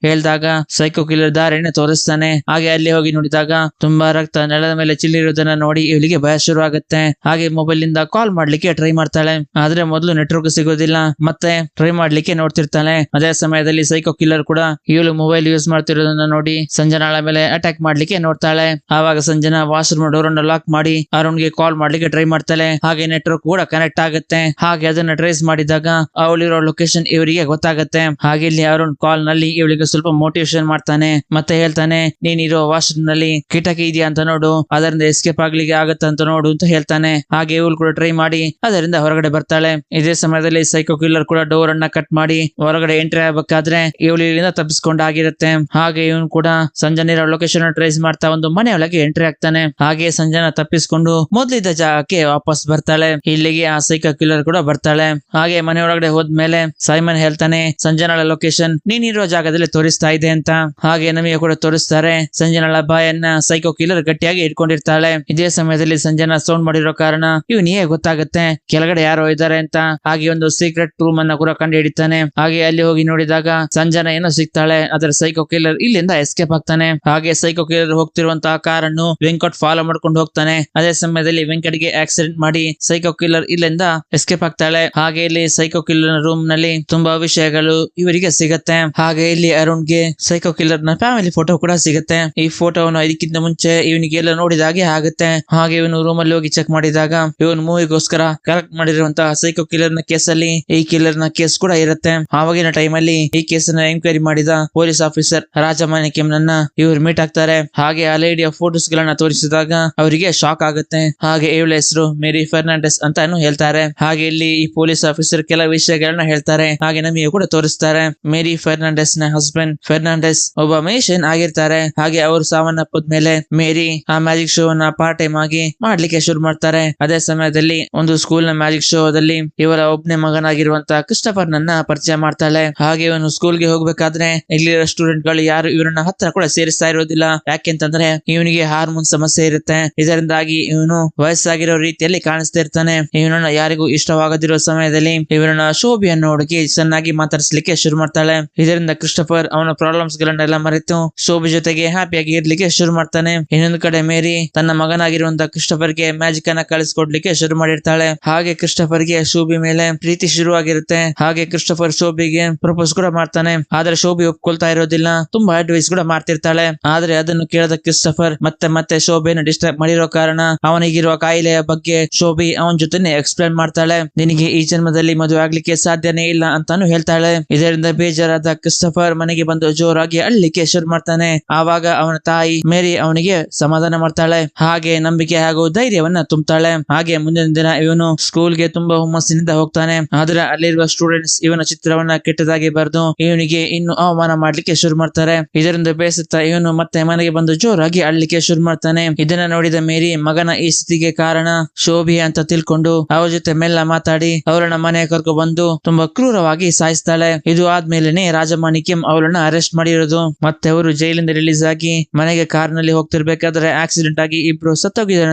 ಹೇಳ್ದಾಗ ಸೈಕೋ ಕಿಲ್ಲರ್ ದಾರಿನ ತೋರಿಸ್ತಾನೆ. ಹಾಗೆ ಅಲ್ಲಿ ಹೋಗಿ ನೋಡಿದಾಗ ತುಂಬಾ ರಕ್ತ ನೆಲದ ಮೇಲೆ ಚಿಲ್ಲಿರೋದನ್ನ ನೋಡಿ ಇವಳಿಗೆ ಭಯ ಶುರು ಆಗುತ್ತೆ. ಹಾಗೆ ಮೊಬೈಲ್ ಇಂದ ಕಾಲ್ ಮಾಡ್ಲಿಕ್ಕೆ ಟ್ರೈ ಮಾಡ್ತಾಳೆ. ಆದ್ರೆ ಮೊದಲು ನೆಟ್ವರ್ಕ್ ಸಿಗೋದಿಲ್ಲ. ಮತ್ತೆ ಟ್ರೈ ಮಾಡ್ಲಿಕ್ಕೆ ನೋಡ್ತಿರ್ತಾಳೆ. ಅದೇ ಸಮಯದಲ್ಲಿ ಸೈಕೋ ಕಿಲ್ಲರ್ ಕೂಡ ಇವಳು ಮೊಬೈಲ್ ಯೂಸ್ ಮಾಡ್ತಿರೋದನ್ನ ನೋಡಿ ಸಂಜನಾಳ ಮೇಲೆ ಅಟ್ಯಾಕ್ ಮಾಡ್ಲಿಕ್ಕೆ ನೋಡ್ತಾಳೆ. ಆವಾಗ ಸಂಜನಾ ವಾಶ್ರೂಮ್ ಡೋರ್ ಅನ್ನು ಲಾಕ್ ಮಾಡಿ ಅರುಣ್ಗೆ ಕಾಲ್ ಮಾಡ್ಲಿಕ್ಕೆ ಟ್ರೈ ಮಾಡ್ತಾಳೆ. ಹಾಗೆ ನೆಟ್ವರ್ಕ್ ಕೂಡ ಕನೆಕ್ಟ್ ಆಗುತ್ತೆ. ಹಾಗೆ ಅದನ್ನ ಟ್ರೇಸ್ ಮಾಡಿದಾಗ ಅವಳಿರೋ ಲೊಕೇಶನ್ ಇವರಿಗೆ ಗೊತ್ತಾಗುತ್ತೆ. ಹಾಗೆ ಇಲ್ಲಿ ಅರುಣ್ ಕಾಲ್ ನಲ್ಲಿ ಇವಳಿಗೆ ಸ್ವಲ್ಪ ಮೋಟಿವೇಶನ್ ಮಾಡ್ತಾನೆ. ಮತ್ತೆ ಹೇಳ್ತಾನೆ ನೀನಿರೋ ವಾಶ್ರೂಮ್ ನಲ್ಲಿ ಕಿಟಕಿ ಇದೆಯಾ ಅಂತ ನೋಡು, ಅದರಿಂದ ಎಸ್ಕೇಪ್ ಆಗ್ಲಿಕ್ಕೆ ಆಗತ್ತ ಅಂತ ನೋಡು ಅಂತ ಹೇಳ್ತಾನೆ. ಹಾಗೆ ಇವಳು ಕೂಡ ಟ್ರೈ ಮಾಡಿ ಅದರಿಂದ ಹೊರಗಡೆ ಬರ್ತಾಳೆ. ಇದೇ ಸಮಯದಲ್ಲಿ ಸೈಕೋ ಕಿಲ್ಲರ್ ಕೂಡ ಡೋರ್ ಅನ್ನ ಕಟ್ ಮಾಡಿ ಹೊರಗಡೆ ಎಂಟ್ರಿ ಆಗಬೇಕಾದ್ರೆ ಇವಳು ಇಲ್ಲಿಂದ ತಪ್ಪಿಸ್ಕೊಂಡಾಗಿರುತ್ತೆ. ಹಾಗೆ ಇವನು ಕೂಡ ಸಂಜನಿರೋ ಲೊಕೇಶನ್ ಟ್ರೇಸ್ ಮಾಡ್ತಾ ಒಂದು ಮನೆ ಒಳಗೆ ಎಂಟ್ರಿ ಆಗ್ತಾನೆ. ಹಾಗೆ ಸಂಜನಾ ತಪ್ಪಿಸ್ಕೊಂಡು ಮೊದಲಿದ್ದ ಜಾಗಕ್ಕೆ ವಾಪಸ್ ಬರ್ತಾಳೆ. ಇಲ್ಲಿಗೆ ಆ ಸೈಕೋ ಕಿಲ್ಲರ್ ಕೂಡ ಬರ್ತಾಳೆ. ಹಾಗೆ ಮನೆ ಒಳಗಡೆ ಹೋದ್ಮೇಲೆ ಸೈಮನ್ ಹೇಳ್ತಾನೆ ಸಂಜನಾಳ ಲೊಕೇಶನ್ ನೀನಿರೋ ಜಾಗದಲ್ಲಿ ತೋರಿಸ್ತಾ ಇದೆ ಅಂತ. ಹಾಗೆ ನಮಗೆ ಕೂಡ ತೋರಿಸ್ತಾರೆ ನೋಡ್ತಾರೆ ಸಂಜನಳ ಬಾಯನ್ನ ಸೈಕೋ ಕಿಲ್ಲರ್ ಗಟ್ಟಿಯಾಗಿ ಇಟ್ಕೊಂಡಿರ್ತಾಳೆ. ಇದೇ ಸಮಯದಲ್ಲಿ ಸಂಜನಾ ಸೌಂಡ್ ಮಾಡಿರೋ ಕಾರಣ ಇವನಿಗೆ ಗೊತ್ತಾಗುತ್ತೆ ಕೆಳಗಡೆ ಯಾರೋ ಇದ್ದಾರೆ ಅಂತ. ಹಾಗೆ ಒಂದು ಸೀಕ್ರೆಟ್ ರೂಮ್ ಅನ್ನ ಕೂಡ ಕಂಡು ಹಿಡಿತಾನೆ. ಹಾಗೆ ಅಲ್ಲಿ ಹೋಗಿ ನೋಡಿದಾಗ ಸಂಜನಾ ಏನೋ ಸಿಗ್ತಾಳೆ. ಅದರ ಸೈಕೋ ಕಿಲ್ಲರ್ ಇಲ್ಲಿಂದ ಎಸ್ಕೇಪ್ ಆಗ್ತಾನೆ. ಹಾಗೆ ಸೈಕೋ ಕಿಲ್ಲರ್ ಹೋಗ್ತಿರುವಂತಹ ಕಾರನ್ನು ವೆಂಕಟ್ ಫಾಲೋ ಮಾಡ್ಕೊಂಡು ಹೋಗ್ತಾನೆ. ಅದೇ ಸಮಯದಲ್ಲಿ ವೆಂಕಟ್ಗೆ ಆಕ್ಸಿಡೆಂಟ್ ಮಾಡಿ ಸೈಕೋ ಕಿಲ್ಲರ್ ಇಲ್ಲಿಂದ ಎಸ್ಕೇಪ್ ಆಗ್ತಾಳೆ. ಹಾಗೆ ಇಲ್ಲಿ ಸೈಕೋ ಕಿಲ್ಲರ್ ರೂಮ್ ನಲ್ಲಿ ತುಂಬಾ ವಿಷಯಗಳು ಇವರಿಗೆ ಸಿಗತ್ತೆ. ಹಾಗೆ ಇಲ್ಲಿ ಅರುಣ್ಗೆ ಸೈಕೋ ಕಿಲ್ಲರ್ ನ ಫ್ಯಾಮಿಲಿ ಫೋಟೋ ಕೂಡ ಸಿಗುತ್ತೆ. ಈ ಫೋಟೋವನ್ನು ಇದಕ್ಕಿಂತ ಮುಂಚೆ ಇವನಿಗೆ ಎಲ್ಲ ನೋಡಿದ ಹಾಗೆ ಆಗುತ್ತೆ. ಹಾಗೆ ಇವನು ರೂಮ್ ಅಲ್ಲಿ ಹೋಗಿ ಚೆಕ್ ಮಾಡಿದಾಗ ಇವನು ಮೂವಿಗೋಸ್ಕರ ಕಲೆಕ್ಟ್ ಮಾಡಿರುವಂತಹ ಸೈಕೋ ಕಿಲ್ಲರ್ ನ ಕೇಸ್ ಅಲ್ಲಿ ಈ ಕಿಲ್ಲರ್ ನ ಕೇಸ್ ಕೂಡ ಇರುತ್ತೆ. ಆವಾಗಿನ ಟೈಮ್ ಅಲ್ಲಿ ಈ ಕೇಸ್ ನ ಎಂಕ್ವೈರಿ ಮಾಡಿದ ಪೊಲೀಸ್ ಆಫೀಸರ್ ರಾಜಮಾಣಿಕ್ಯಂನನ್ನ ಇವರು ಮೀಟ್ ಆಗ್ತಾರೆ. ಹಾಗೆ ಆ ಲೇಡಿಯ ಫೋಟೋಸ್ ಗಳನ್ನ ತೋರಿಸಿದಾಗ ಅವರಿಗೆ ಶಾಕ್ ಆಗುತ್ತೆ. ಹಾಗೆ ಇವಳ ಹೆಸರು ಮೇರಿ ಫರ್ನಾಂಡಿಸ್ ಅಂತಾನು ಹೇಳ್ತಾರೆ. ಹಾಗೆ ಇಲ್ಲಿ ಈ ಪೊಲೀಸ್ ಆಫೀಸರ್ ಕೆಲ ವಿಷಯಗಳನ್ನ ಹೇಳ್ತಾರೆ. ಹಾಗೆ ನಮಗೆ ಕೂಡ ತೋರಿಸ್ತಾರೆ ಮೇರಿ ಫರ್ನಾಂಡಿಸ್ ನ ಹಸ್ಬೆಂಡ್ ಫರ್ನಾಂಡಿಸ್ ಒಬ್ಬ ಮ್ಯೂಜಿಷಿಯನ್ ಆಗಿರ್ತಾರೆ. ಹಾಗೆ ಅವರು ಸಾವನ್ನಪ್ಪದ್ಮೇಲೆ ಮೇರಿ ಆ ಮ್ಯಾಜಿಕ್ ಶೋ ಅನ್ನ ಪಾರ್ಟ್ ಟೈಮ್ ಆಗಿ ಮಾಡ್ಲಿಕ್ಕೆ ಶುರು ಮಾಡ್ತಾರೆ. ಅದೇ ಸಮಯದಲ್ಲಿ ಒಂದು ಸ್ಕೂಲ್ ನ ಮ್ಯಾಜಿಕ್ ಶೋದಲ್ಲಿ ಇವರ ಒಬ್ಬನೇ ಮಗನಾಗಿರುವಂತಹ ಕ್ರಿಸ್ಟಫರ್ ನನ್ನ ಪರಿಚಯ ಮಾಡ್ತಾಳೆ. ಹಾಗೆ ಇವನು ಸ್ಕೂಲ್ಗೆ ಹೋಗ್ಬೇಕಾದ್ರೆ ಇಲ್ಲಿರೋ ಸ್ಟೂಡೆಂಟ್ ಗಳು ಯಾರು ಇವರನ್ನ ಹತ್ರ ಕೂಡ ಸೇರಿಸ್ತಾ ಇರೋದಿಲ್ಲ. ಯಾಕೆಂತಂದ್ರೆ ಇವನಿಗೆ ಹಾರ್ಮೋನ್ ಸಮಸ್ಯೆ ಇರುತ್ತೆ. ಇದರಿಂದಾಗಿ ಇವನು ವಯಸ್ಸಾಗಿರೋ ರೀತಿಯಲ್ಲಿ ಕಾಣಿಸ್ತಾ ಇರ್ತಾನೆ. ಇವನನ್ನ ಯಾರಿಗೂ ಇಷ್ಟವಾಗದಿರೋ ಸಮಯದಲ್ಲಿ ಇವರನ್ನ ಶೋಭಿಯನ್ನು ಹುಡುಗಿ ಚೆನ್ನಾಗಿ ಮಾತಾಡಿಸ್ಲಿಕ್ಕೆ ಶುರು ಮಾಡ್ತಾಳೆ. ಇದರಿಂದ ಕ್ರಿಸ್ಟಫರ್ ಅವನ ಪ್ರಾಬ್ಲಮ್ಸ್ ಗಳನ್ನೆಲ್ಲ ಮರೆತು ಶೋಭಿ ಜೊತೆಗೆ ಹ್ಯಾಪಿಯಾಗಿ ಇರ್ಲಿಕ್ಕೆ ಶುರು ಮಾಡ್ತಾನೆ. ಇನ್ನೊಂದು ಕಡೆ ಮೇರಿ ತನ್ನ ಮಗನಾಗಿರುವಂತಹ ಕ್ರಿಸ್ಟಫರ್ ಗೆ ಮ್ಯಾಜಿಕ್ ಅನ್ನ ಕಳಿಸ್ಕೊಡ್ಲಿಕ್ಕೆ ಶುರು ಮಾಡಿರ್ತಾಳೆ. ಹಾಗೆ ಕ್ರಿಸ್ಟಫರ್ ಗೆ ಶೋಭಿ ಮೇಲೆ ಪ್ರೀತಿ ಶುರುವಾಗಿರುತ್ತೆ. ಹಾಗೆ ಕ್ರಿಸ್ಟಫರ್ ಶೋಭಿಗೆ ಪ್ರಪೋಸ್ ಕೂಡ ಮಾಡ್ತಾನೆ. ಆದ್ರೆ ಶೋಭಿ ಒಪ್ಕೊಳ್ತಾ ಇರೋದಿಲ್ಲ. ತುಂಬಾ ಅಡ್ವೈಸ್ ಕೂಡ ಮಾಡ್ತಿರ್ತಾಳೆ. ಆದ್ರೆ ಅದನ್ನು ಕೇಳದ ಕ್ರಿಸ್ಟಫರ್ ಮತ್ತೆ ಶೋಭಿಯನ್ನು ಡಿಸ್ಟರ್ಬ್ ಮಾಡಿರೋ ಕಾರಣ ಅವನಿಗಿರುವ ಕಾಯಿಲೆಯ ಬಗ್ಗೆ ಶೋಭಿ ಅವನ ಜೊತೆನೆ ಎಕ್ಸ್ಪ್ಲೇನ್ ಮಾಡ್ತಾಳೆ. ನಿನಗೆ ಈ ಜನ್ಮದಲ್ಲಿ ಮದುವೆ ಆಗ್ಲಿಕ್ಕೆ ಸಾಧ್ಯನೇ ಇಲ್ಲ ಅಂತಾನು ಹೇಳ್ತಾಳೆ. ಇದರಿಂದ ಬೇಜಾರಾದ ಕ್ರಿಸ್ಟಫರ್ ಮನೆಗೆ ಬಂದು ಜೋರಾಗಿ ಅಳ್ಲಿಕ್ಕೆ ಶುರು ಮಾಡ್ತಾನೆ. ಆವಾಗ ಅವನ ತಾಯಿ ಮೇರಿ ಅವನಿಗೆ ಸಮಾಧಾನ ಮಾಡ್ತಾಳೆ. ಹಾಗೆ ನಂಬಿಕೆ ಹಾಗೂ ಧೈರ್ಯವನ್ನ ತುಂಬುತ್ತಾಳೆ. ಹಾಗೆ ಮುಂದಿನ ದಿನ ಇವನು ಸ್ಕೂಲ್ಗೆ ತುಂಬಾ ಹುಮ್ಮಸ್ಸಿನಿಂದ ಹೋಗ್ತಾನೆ. ಆದ್ರೆ ಅಲ್ಲಿರುವ ಸ್ಟೂಡೆಂಟ್ಸ್ ಇವನ ಚಿತ್ರವನ್ನ ಕೆಟ್ಟದಾಗಿ ಬರೆದು ಇವನಿಗೆ ಇನ್ನು ಅವಮಾನ ಮಾಡ್ಲಿಕ್ಕೆ ಶುರು ಮಾಡ್ತಾರೆ. ಇದರಿಂದ ಬೇಸತ್ತ ಇವನು ಮತ್ತೆ ಮನೆಗೆ ಬಂದು ಜೋರಾಗಿ ಅಳ್ಲಿಕ್ಕೆ ಶುರು ಮಾಡ್ತಾನೆ. ಇದನ್ನ ನೋಡಿದ ಮೇರಿ ಮಗನ ಈ ಸ್ಥಿತಿಗೆ ಕಾರಣ ಶೋಭಿ ಅಂತ ತಿಳ್ಕೊಂಡು ಅವ್ರ ಜೊತೆ ಮೆಲ್ಲ ಮಾತಾಡಿ ಅವರನ್ನ ಮನೆ ಕರ್ಕೊ ಬಂದು ತುಂಬಾ ಕ್ರೂರವಾಗಿ ಸಾಯಿಸ್ತಾಳೆ. ಇದು ಆದ್ಮೇಲೆನೆ ರಾಜಮಾಣಿಕ್ಯಂ ಅವಳನ್ನ ಅರೆಸ್ಟ್ ಮಾಡಿರೋದು. ಮತ್ತೆ ಅವರು ಜೈಲಿಂದ ರಿಲೀಸ್ ಆಗಿ ಮನೆಗೆ ಕಾರ್ ನಲ್ಲಿ ಹೋಗ್ತಿರ್ಬೇಕಾದ್ರೆ ಆಕ್ಸಿಡೆಂಟ್ ಆಗಿ ಇಬ್ರು ಸತ್ತೋಗಿದ್ದಾರೆ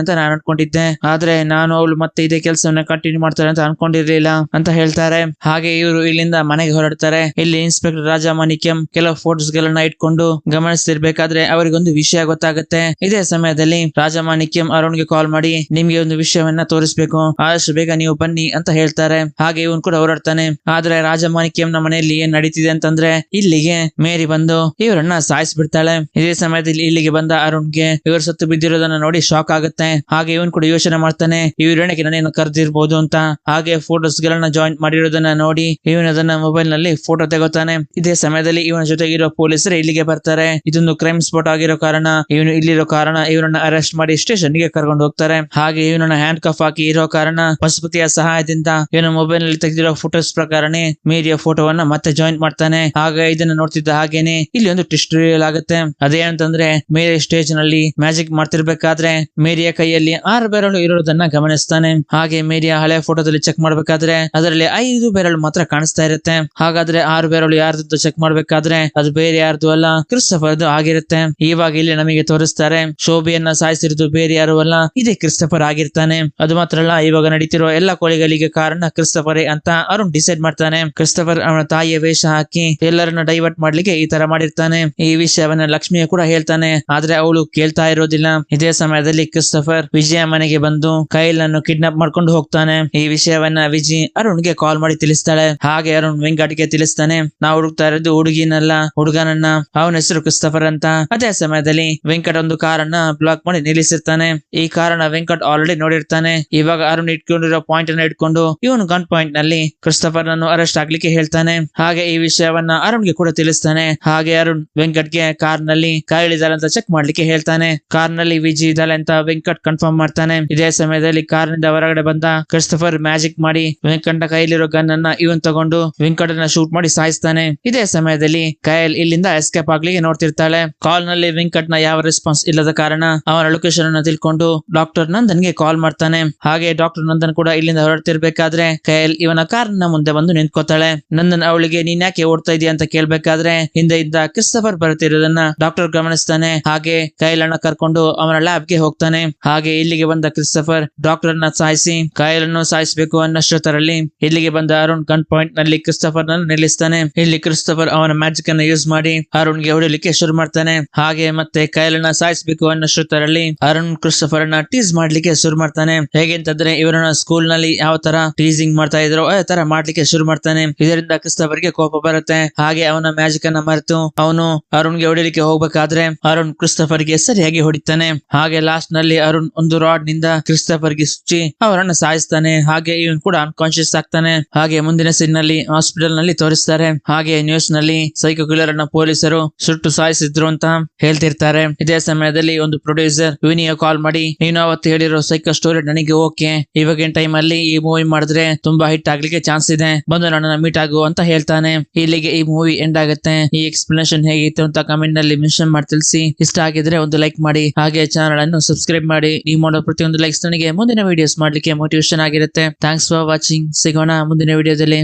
ಅಂತ ನಾನು ಅನ್ಕೊಂಡಿದ್ದೆ. ಆದ್ರೆ ನಾನು ಅವಳು ಮತ್ತೆ ಇದೇ ಕೆಲಸವನ್ನ ಕಂಟಿನ್ಯೂ ಮಾಡ್ತಾರೆ ಅಂತ ಅನ್ಕೊಂಡಿರ್ಲಿಲ್ಲ ಅಂತ ಹೇಳ್ತಾರೆ. ಹಾಗೆ ಇವರು ಇಲ್ಲಿಂದ ಮನೆಗೆ ಹೊರಡ್ತಾರೆ. ಇಲ್ಲಿ ಇನ್ಸ್ಪೆಕ್ಟರ್ ರಾಜಮಾಣಿಕ್ಯಂ ಕೆಲವು ಫೋಟೋಸ್ ಗಳನ್ನ ಇಟ್ಕೊಂಡು ಗಮನಿಸ್ತಿರ್ಬೇಕಾದ್ರೆ ಅವರಿಗೊಂದು ವಿಷಯ ಗೊತ್ತಾಗುತ್ತೆ. ಇದೇ ಸಮಯದಲ್ಲಿ ರಾಜಮಾಣಿಕ್ಯಂ ಅರುಣ್ಗೆ ಕಾಲ್ ಮಾಡಿ ನಿಮ್ಗೆ ಒಂದು ವಿಷಯವನ್ನ ತೋರಿಸ್ಬೇಕು, ಆದಷ್ಟು ಬೇಗ ನೀವು ಬನ್ನಿ ಅಂತ ಹೇಳ್ತಾರೆ. ಹಾಗೆ ಇವನ್ ಕೂಡ ಹೊರಡ್ತಾನೆ. ಆದ್ರೆ ರಾಜಮಾಣಿಕ್ಯಂನ ಮನೆಯಲ್ಲಿ ಏನ್ ನಡೀತಿದೆ ಅಂತಂದ್ರೆ ಇಲ್ಲಿಗೆ ಮೇರಿ ಬಂದು ಇವರನ್ನ ಸಾಯಿಸ್ಬಿಡ್ತಾಳೆ. ಇದೇ ಸಮಯದಲ್ಲಿ ಇಲ್ಲಿಗೆ ಬಂದ ಅರುಣ್ಗೆ ಇವರು ಸತ್ತು ಬಿದ್ದಿರೋದನ್ನ ನೋಡಿ ಶಾಕ್ ಆಗುತ್ತೆ. ಹಾಗೆ ಇವನ್ ಕೂಡ ಯೋಚನೆ ಮಾಡ್ತಾನೆ ಇವರೇನಕ್ಕೆ ನನ್ನೇನು ಕರೆದಿರ್ಬೋದು ಅಂತ. ಹಾಗೆ ಫೋಟೋಸ್ ಗಳನ್ನ ಜಾಯಿಂಟ್ ಮಾಡಿರೋದನ್ನ ನೋಡಿ ಇವನ್ ಅದನ್ನ ಮೊಬೈಲ್ ನಲ್ಲಿ ಫೋಟೋ ತೆಗೋತಾನೆ. ಇದೇ ಸಮಯದಲ್ಲಿ ಇವನ ಜೊತೆಗಿರೋ ಪೊಲೀಸರು ಇಲ್ಲಿಗೆ ಬರ್ತಾರೆ. ಇದೊಂದು ಕ್ರೈಮ್ ಸ್ಪಾಟ್ ಆಗಿರೋ ಕಾರಣ ಇವನು ಇಲ್ಲಿರೋ ಕಾರಣ ಇವನನ್ನ ಅರೆಸ್ಟ್ ಮಾಡಿ ಸ್ಟೇಷನ್ ಗೆ ಕರ್ಕೊಂಡು ಹೋಗ್ತಾರೆ. ಹಾಗೆ ಇವನನ್ನ ಹ್ಯಾಂಡ್ ಕಫ್ ಹಾಕಿ ಇರೋ ಕಾರಣ ಪಶುಪತಿಯ ಸಹಾಯದಿಂದ ಇವನು ಮೊಬೈಲ್ ನಲ್ಲಿ ತೆಗೆದಿರೋ ಫೋಟೋಸ್ ಪ್ರಕಾರನೇ ಮೇರಿಯ ಫೋಟೋವನ್ನ ಮತ್ತೆ ಜಾಯಿಂಟ್ ಮಾಡ್ತಾನೆ. ಹಾಗೆ ಇದನ್ನ ನೋಡ್ತಿದ್ದ ಹಾಗೇನೆ ಇಲ್ಲಿ ಒಂದು ಟ್ವಿಸ್ಟ್ ರಿವೀಲ್ ಆಗುತ್ತೆ. ಅದೇನಂತಂದ್ರೆ ಮೇರಿ ಸ್ಟೇಜ್ ನಲ್ಲಿ ಮ್ಯಾಜಿಕ್ ಮಾಡ್ತಿರ್ಬೇಕಾದ್ರೆ ಮೇರಿಯ ಕೈಯಲ್ಲಿ 6 ಬೆರಳು ಇರೋದನ್ನ ಗಮನಿಸ್ತಾನೆ. ಹಾಗೆ ಮೇರಿಯ ಹಳೆ ಫೋಟೋದಲ್ಲಿ ಚೆಕ್ ಮಾಡ್ಬೇಕಾದ್ರೆ ಅದರಲ್ಲಿ 5 ಬೆರಳು ಮಾತ್ರ ಕಾಣಿಸ್ತಾ ಇರುತ್ತೆ. ಹಾಗಾದ್ರೆ 6 ಬೆರಳು ಯಾರ್ದು ಚೆಕ್ ಮಾಡ್ಬೇಕಾದ್ರೆ ಅದು ಬೇರೆ ಯಾರ್ದು ಅಲ್ಲ, ಕ್ರಿಸ್ಟಫರ್ದು ಆಗಿರುತ್ತೆ. ಇವಾಗ ಇಲ್ಲಿ ನಮಗೆ ತೋರಿಸ್ತಾರೆ ಶೋಭಿಯನ್ನ ಸಾಯಿಸಿರೋದು ಬೇರೆ ಯಾರು ಅಲ್ಲ, ಇದೇ ಕ್ರಿಸ್ಟಫರ್ ಆಗಿರ್ತಾನೆ. ಅದು ಮಾತ್ರ ಅಲ್ಲ, ಇವಾಗ ನಡೀತಿರೋ ಎಲ್ಲಾ ಕೊಲೆಗಳಿಗೆ ಕಾರಣ ಕ್ರಿಸ್ಟಫರೇ ಅಂತ ಅರುಣ್ ಡಿಸೈಡ್ ಮಾಡ್ತಾನೆ. ಕ್ರಿಸ್ಟಫರ್ ಅವನ ತಾಯಿಯ ವೇಷ ಹಾಕಿ ಎಲ್ಲರನ್ನ ಡೈವರ್ಟ್ ಮಾಡ್ಲಿಕ್ಕೆ ಈ ತರ ಮಾಡಿರ್ತಾನೆ. ಈ ವಿಷಯವನ್ನ ಲಕ್ಷ್ಮಿಯ ಕೂಡ ಹೇಳ್ತಾನೆ. ಆದ್ರೆ ಅವಳು ಕೇಳ್ತಾ ಇರೋದಿಲ್ಲ. ಇದೇ ಸಮಯದಲ್ಲಿ ಕ್ರಿಸ್ಟಫರ್ ವಿಜಯ ಮನೆಗೆ ಬಂದು ಕೈಲ್ ಅನ್ನು ಕಿಡ್ನಾಪ್ ಮಾಡ್ಕೊಂಡು ಹೋಗ್ತಾನೆ. ಈ ವಿಷಯವನ್ನ ವಿಜಿ ಅರುಣ್ಗೆ ಕಾಲ್ ಮಾಡಿ ತಿಳಿಸ್ತಾಳೆ. ಹಾಗೆ ಅರುಣ್ ವೆಂಕಟ್ಗೆ ತಿಳಿಸ್ತಾನೆ ನಾವು ಹುಡುಕ್ತಾ ಇರೋದು ಹುಡುಗಿನಲ್ಲ ಹುಡುಗನನ್ನ, ಅವನ ಹೆಸರು ಕ್ರಿಸ್ಟಫರ್ ಅಂತ. ಅದೇ ಸಮಯದಲ್ಲಿ ವೆಂಕಟ್ ಒಂದು ಕಾರನ್ನ ಬ್ಲಾಕ್ ಮಾಡಿ ನಿಲ್ಲಿಸಿರ್ತಾನೆ. ಈ ಕಾರಣ ವೆಂಕಟ್ ಆಲ್ರೆಡಿ ನೋಡಿರ್ತಾನೆ. ಇವಾಗ ಅರುಣ್ ಇಟ್ಕೊಂಡಿರೋ ಪಾಯಿಂಟ್ ಅನ್ನ ಇಟ್ಕೊಂಡು ಇವನು ಗನ್ ಪಾಯಿಂಟ್ ನಲ್ಲಿ ಕ್ರಿಸ್ಟಫರ್ ನನ್ನು ಅರೆಸ್ಟ್ ಆಗ್ಲಿಕ್ಕೆ ಹೇಳ್ತಾನೆ. ಹಾಗೆ ಈ ವಿಷಯವನ್ನ ಅರುಣ್ಗೆ ಕೂಡ ತಿಳಿಸ್ತಾನೆ. ಹಾಗೆ ಅರುಣ್ ವೆಂಕಟ್ಗೆ ಕಾರ್ ನಲ್ಲಿ ಕೈಲ್ ಇದಾರೆ ಅಂತ ಚೆಕ್ ಮಾಡ್ಲಿಕ್ಕೆ ಹೇಳ್ತಾನೆ. ಕಾರ್ ನಲ್ಲಿ ವಿಜಿ ಇದ್ದಾಳೆ ಅಂತ ವೆಂಕಟ್ ಕನ್ಫರ್ಮ್ ಮಾಡ್ತಾನೆ. ಇದೇ ಸಮಯದಲ್ಲಿ ಕಾರ್ ನಿಂದ ಹೊರಗಡೆ ಬಂದ ಕ್ರಿಸ್ಟಫರ್ ಮ್ಯಾಜಿಕ್ ಮಾಡಿ ವೆಂಕಟ್ನ ಕೈಲಿರೋ ಗನ್ ಅನ್ನ ಇವನ್ ತಗೊಂಡು ವೆಂಕಟ್ ಅನ್ನ ಶೂಟ್ ಮಾಡಿ ಸಾಯಿಸ್ತಾನೆ. ಇದೇ ಸಮಯದಲ್ಲಿ ಕೈಲ್ ಇಲ್ಲಿಂದ ಎಸ್ಕೇಪ್ ಆಗ್ಲಿಕ್ಕೆ ನೋಡ್ತಿರ್ತಾಳೆ. ಕಾಲ್ ನಲ್ಲಿ ವೆಂಕಟ್ ನ ಯಾವ ರೆಸ್ಪಾನ್ಸ್ ಇಲ್ಲದ ಕಾರಣ ಅವನ ಲೊಕೇಶನ್ ಅನ್ನ ತಿಳ್ಕೊಂಡು ಡಾಕ್ಟರ್ ನಂದನ್ಗೆ ಕಾಲ್ ಮಾಡ್ತಾನೆ. ಹಾಗೆ ಡಾಕ್ಟರ್ ನಂದನ್ ಕೂಡ ಇಲ್ಲಿಂದ ಹೊರಡ್ತಿರ್ಬೇಕಾದ್ರೆ ಕೈಲ್ ಇವನ ಕಾರ್ ನ ಮುಂದೆ ಬಂದು ನಿಂತ್ಕೋತಾಳೆ. ನಂದನ್ ಅವಳಿಗೆ ನೀನ್ ಯಾಕೆ ಓಡ್ತಾ ಇದೀಯ ಅಂತ ಕೇಳ್ಬೇಕಾದ್ರೆ ಹಿಂದೆ ಇದ್ದ ಕ್ರಿಸ್ಟಫರ್ ಬರ್ತಿರೋದನ್ನ ಡಾಕ್ಟರ್ ಗಮನಿಸ್ತಾನೆ. ಹಾಗೆ ಕೈಲ್ ಅನ್ನ ಕರ್ಕೊಂಡು ಅವನ ಲ್ಯಾಬ್ ಗೆ ಹೋಗ್ತಾನೆ. ಹಾಗೆ ಇಲ್ಲಿಗೆ ಬಂದ ಕ್ರಿಸ್ಟೋಫರ್ ಡಾಕ್ಟರ್ ಅನ್ನ ಸಾಯಿಸಿ ಕೈಲ್ ಅನ್ನು ಸಾಯಿಸಬೇಕು ಅನ್ನೋಷ್ಟರಲ್ಲಿ ಇಲ್ಲಿಗೆ ಬಂದ ಅರುಣ್ ಗನ್ ಪಾಯಿಂಟ್ ನಲ್ಲಿ ಕ್ರಿಸ್ಟೋಫರ್ ನನ್ನು ನಿಲ್ಲಿಸ್ತಾನೆ. ಇಲ್ಲಿ ಕ್ರಿಸ್ಟೋಫರ್ ಅವನ ಮ್ಯಾಜಿಕ್ ಅನ್ನು ಯೂಸ್ ಮಾಡಿ ಅರುಣ್ ಗೆ ಹೊಡಿಲಿಕ್ಕೆ ಶುರು ಮಾಡ್ತಾನೆ. ಹಾಗೆ ಮತ್ತೆ ಕೈಲ್ ಅನ್ನ ಸಾಯಿಸಬೇಕು ಅನ್ನೋಷ್ಟರಲ್ಲಿ ಅರುಣ್ ಕ್ರಿಸ್ಟೋಫರ್ ಅನ್ನ ಟೀಸ್ ಮಾಡ್ಲಿಕ್ಕೆ ಶುರು ಮಾಡ್ತಾನೆ. ಹೇಗೆ ಅಂತಂದ್ರೆ ಇವರನ್ನ ಸ್ಕೂಲ್ ನಲ್ಲಿ ಯಾವ ತರ ಟೀಸಿಂಗ್ ಮಾಡ್ತಾ ಇದ್ರು ಅದೇ ತರ ಮಾಡ್ಲಿಕ್ಕೆ ಶುರು ಮಾಡ್ತಾನೆ. ಇದರಿಂದ ಕ್ರಿಸ್ಟೋಫರ್ ಗೆ ಕೋಪ ಬರುತ್ತೆ. ಹಾಗೆ ಅವನ ಮ್ಯಾಜಿಕ್ ಅನ್ನ ಮರೆತು ಅವನು ಅರುಣ್ ಗೆ ಹೊಡಿಲಿಕ್ಕೆ ಹೋಗ್ಬೇಕಾದ್ರೆ ಅರುಣ್ ಕ್ರಿಸ್ಟೋಫರ್ ಗೆ ಸರಿಯಾಗಿ ಹೊಡಿತಾನೆ. ಹಾಗೆ ಲಾಸ್ಟ್ ನಲ್ಲಿ ಅರುಣ್ ಒಂದು ರಾಡ್ ನಿಂದ ಕ್ರಿಸ್ಟೋಫರ್ ಗೆ ಸುಚ್ಚಿ ಅವರನ್ನ ಸಾಯಿಸ್ತಾನೆ. ಹಾಗೆ ಇವನ್ ಕೂಡ ಅನ್ಕಾನ್ಶಿಯಸ್ ಆಗ್ತಾನೆ. ಹಾಗೆ ಮುಂದಿನ ಸೀನ್ ನಲ್ಲಿ ಹಾಸ್ಪಿಟಲ್ ನಲ್ಲಿ ತೋರಿಸ್ತಾರೆ. ಹಾಗೆ ನ್ಯೂಸ್ ನಲ್ಲಿ ಸೈಕೋ ಕಿಲ್ಲರ್ ಅನ್ನ ಪೊಲೀಸರು ಸುಟ್ಟು ಸಾಯಿಸಿದ್ರು ಅಂತ ಹೇಳ್ತಿರ್ತಾರೆ. ಇದೇ ಸಮಯದಲ್ಲಿ ಒಂದು ಪ್ರೊಡ್ಯೂಸರ್ ವಿನಿಯ ಕಾಲ್ ಮಾಡಿ, ನೀನು ಅವತ್ತು ಹೇಳಿರೋ ಸೈಕೋ ಸ್ಟೋರಿ ನನಗೆ ಓಕೆ, ಇವಾಗಿನ ಟೈಮ್ ಅಲ್ಲಿ ಈ ಮೂವಿ ಮಾಡಿದ್ರೆ ತುಂಬಾ ಹಿಟ್ ಆಗ್ಲಿಕ್ಕೆ ಚಾನ್ಸ್ ಇದೆ, ಬಂದು ನನ್ನನ್ನ ಮೀಟ್ ಆಗು ಅಂತ ಹೇಳ್ತಾನೆ. ಇಲ್ಲಿಗೆ ಈ ಮೂವಿ ಎಂಡ್ ಆಗುತ್ತೆ. ಈ ಎಕ್ಸ್ಪ್ಲನೇಷನ್ ಹೇಗಿತ್ತು ಅಂತ ಕಮೆಂಟ್ ನಲ್ಲಿ ಮೆನ್ಷನ್ ಮಾಡಿ ತಿಳಿಸಿ. ಇಷ್ಟ ಆಗಿದ್ರೆ ಒಂದು ಲೈಕ್ ಮಾಡಿ, ಹಾಗೆ ಚಾನಲ್ ಅನ್ನು ಸಬ್ಸ್ಕ್ರೈಬ್ ಮಾಡಿ. ನೀವು ಮಾಡೋ ಪ್ರತಿಯೊಂದು ಲೈಕ್ಸ್ ನನಗೆ ಮುಂದಿನ ವಿಡಿಯೋಸ್ ಮಾಡ್ಲಿಕ್ಕೆ ಮೋಟಿವೇಶನ್ ಆಗಿರುತ್ತೆ. Thanks for watching. ಸಿಗೋಣ ಮುಂದಿನ ವಿಡಿಯೋದಲ್ಲಿ.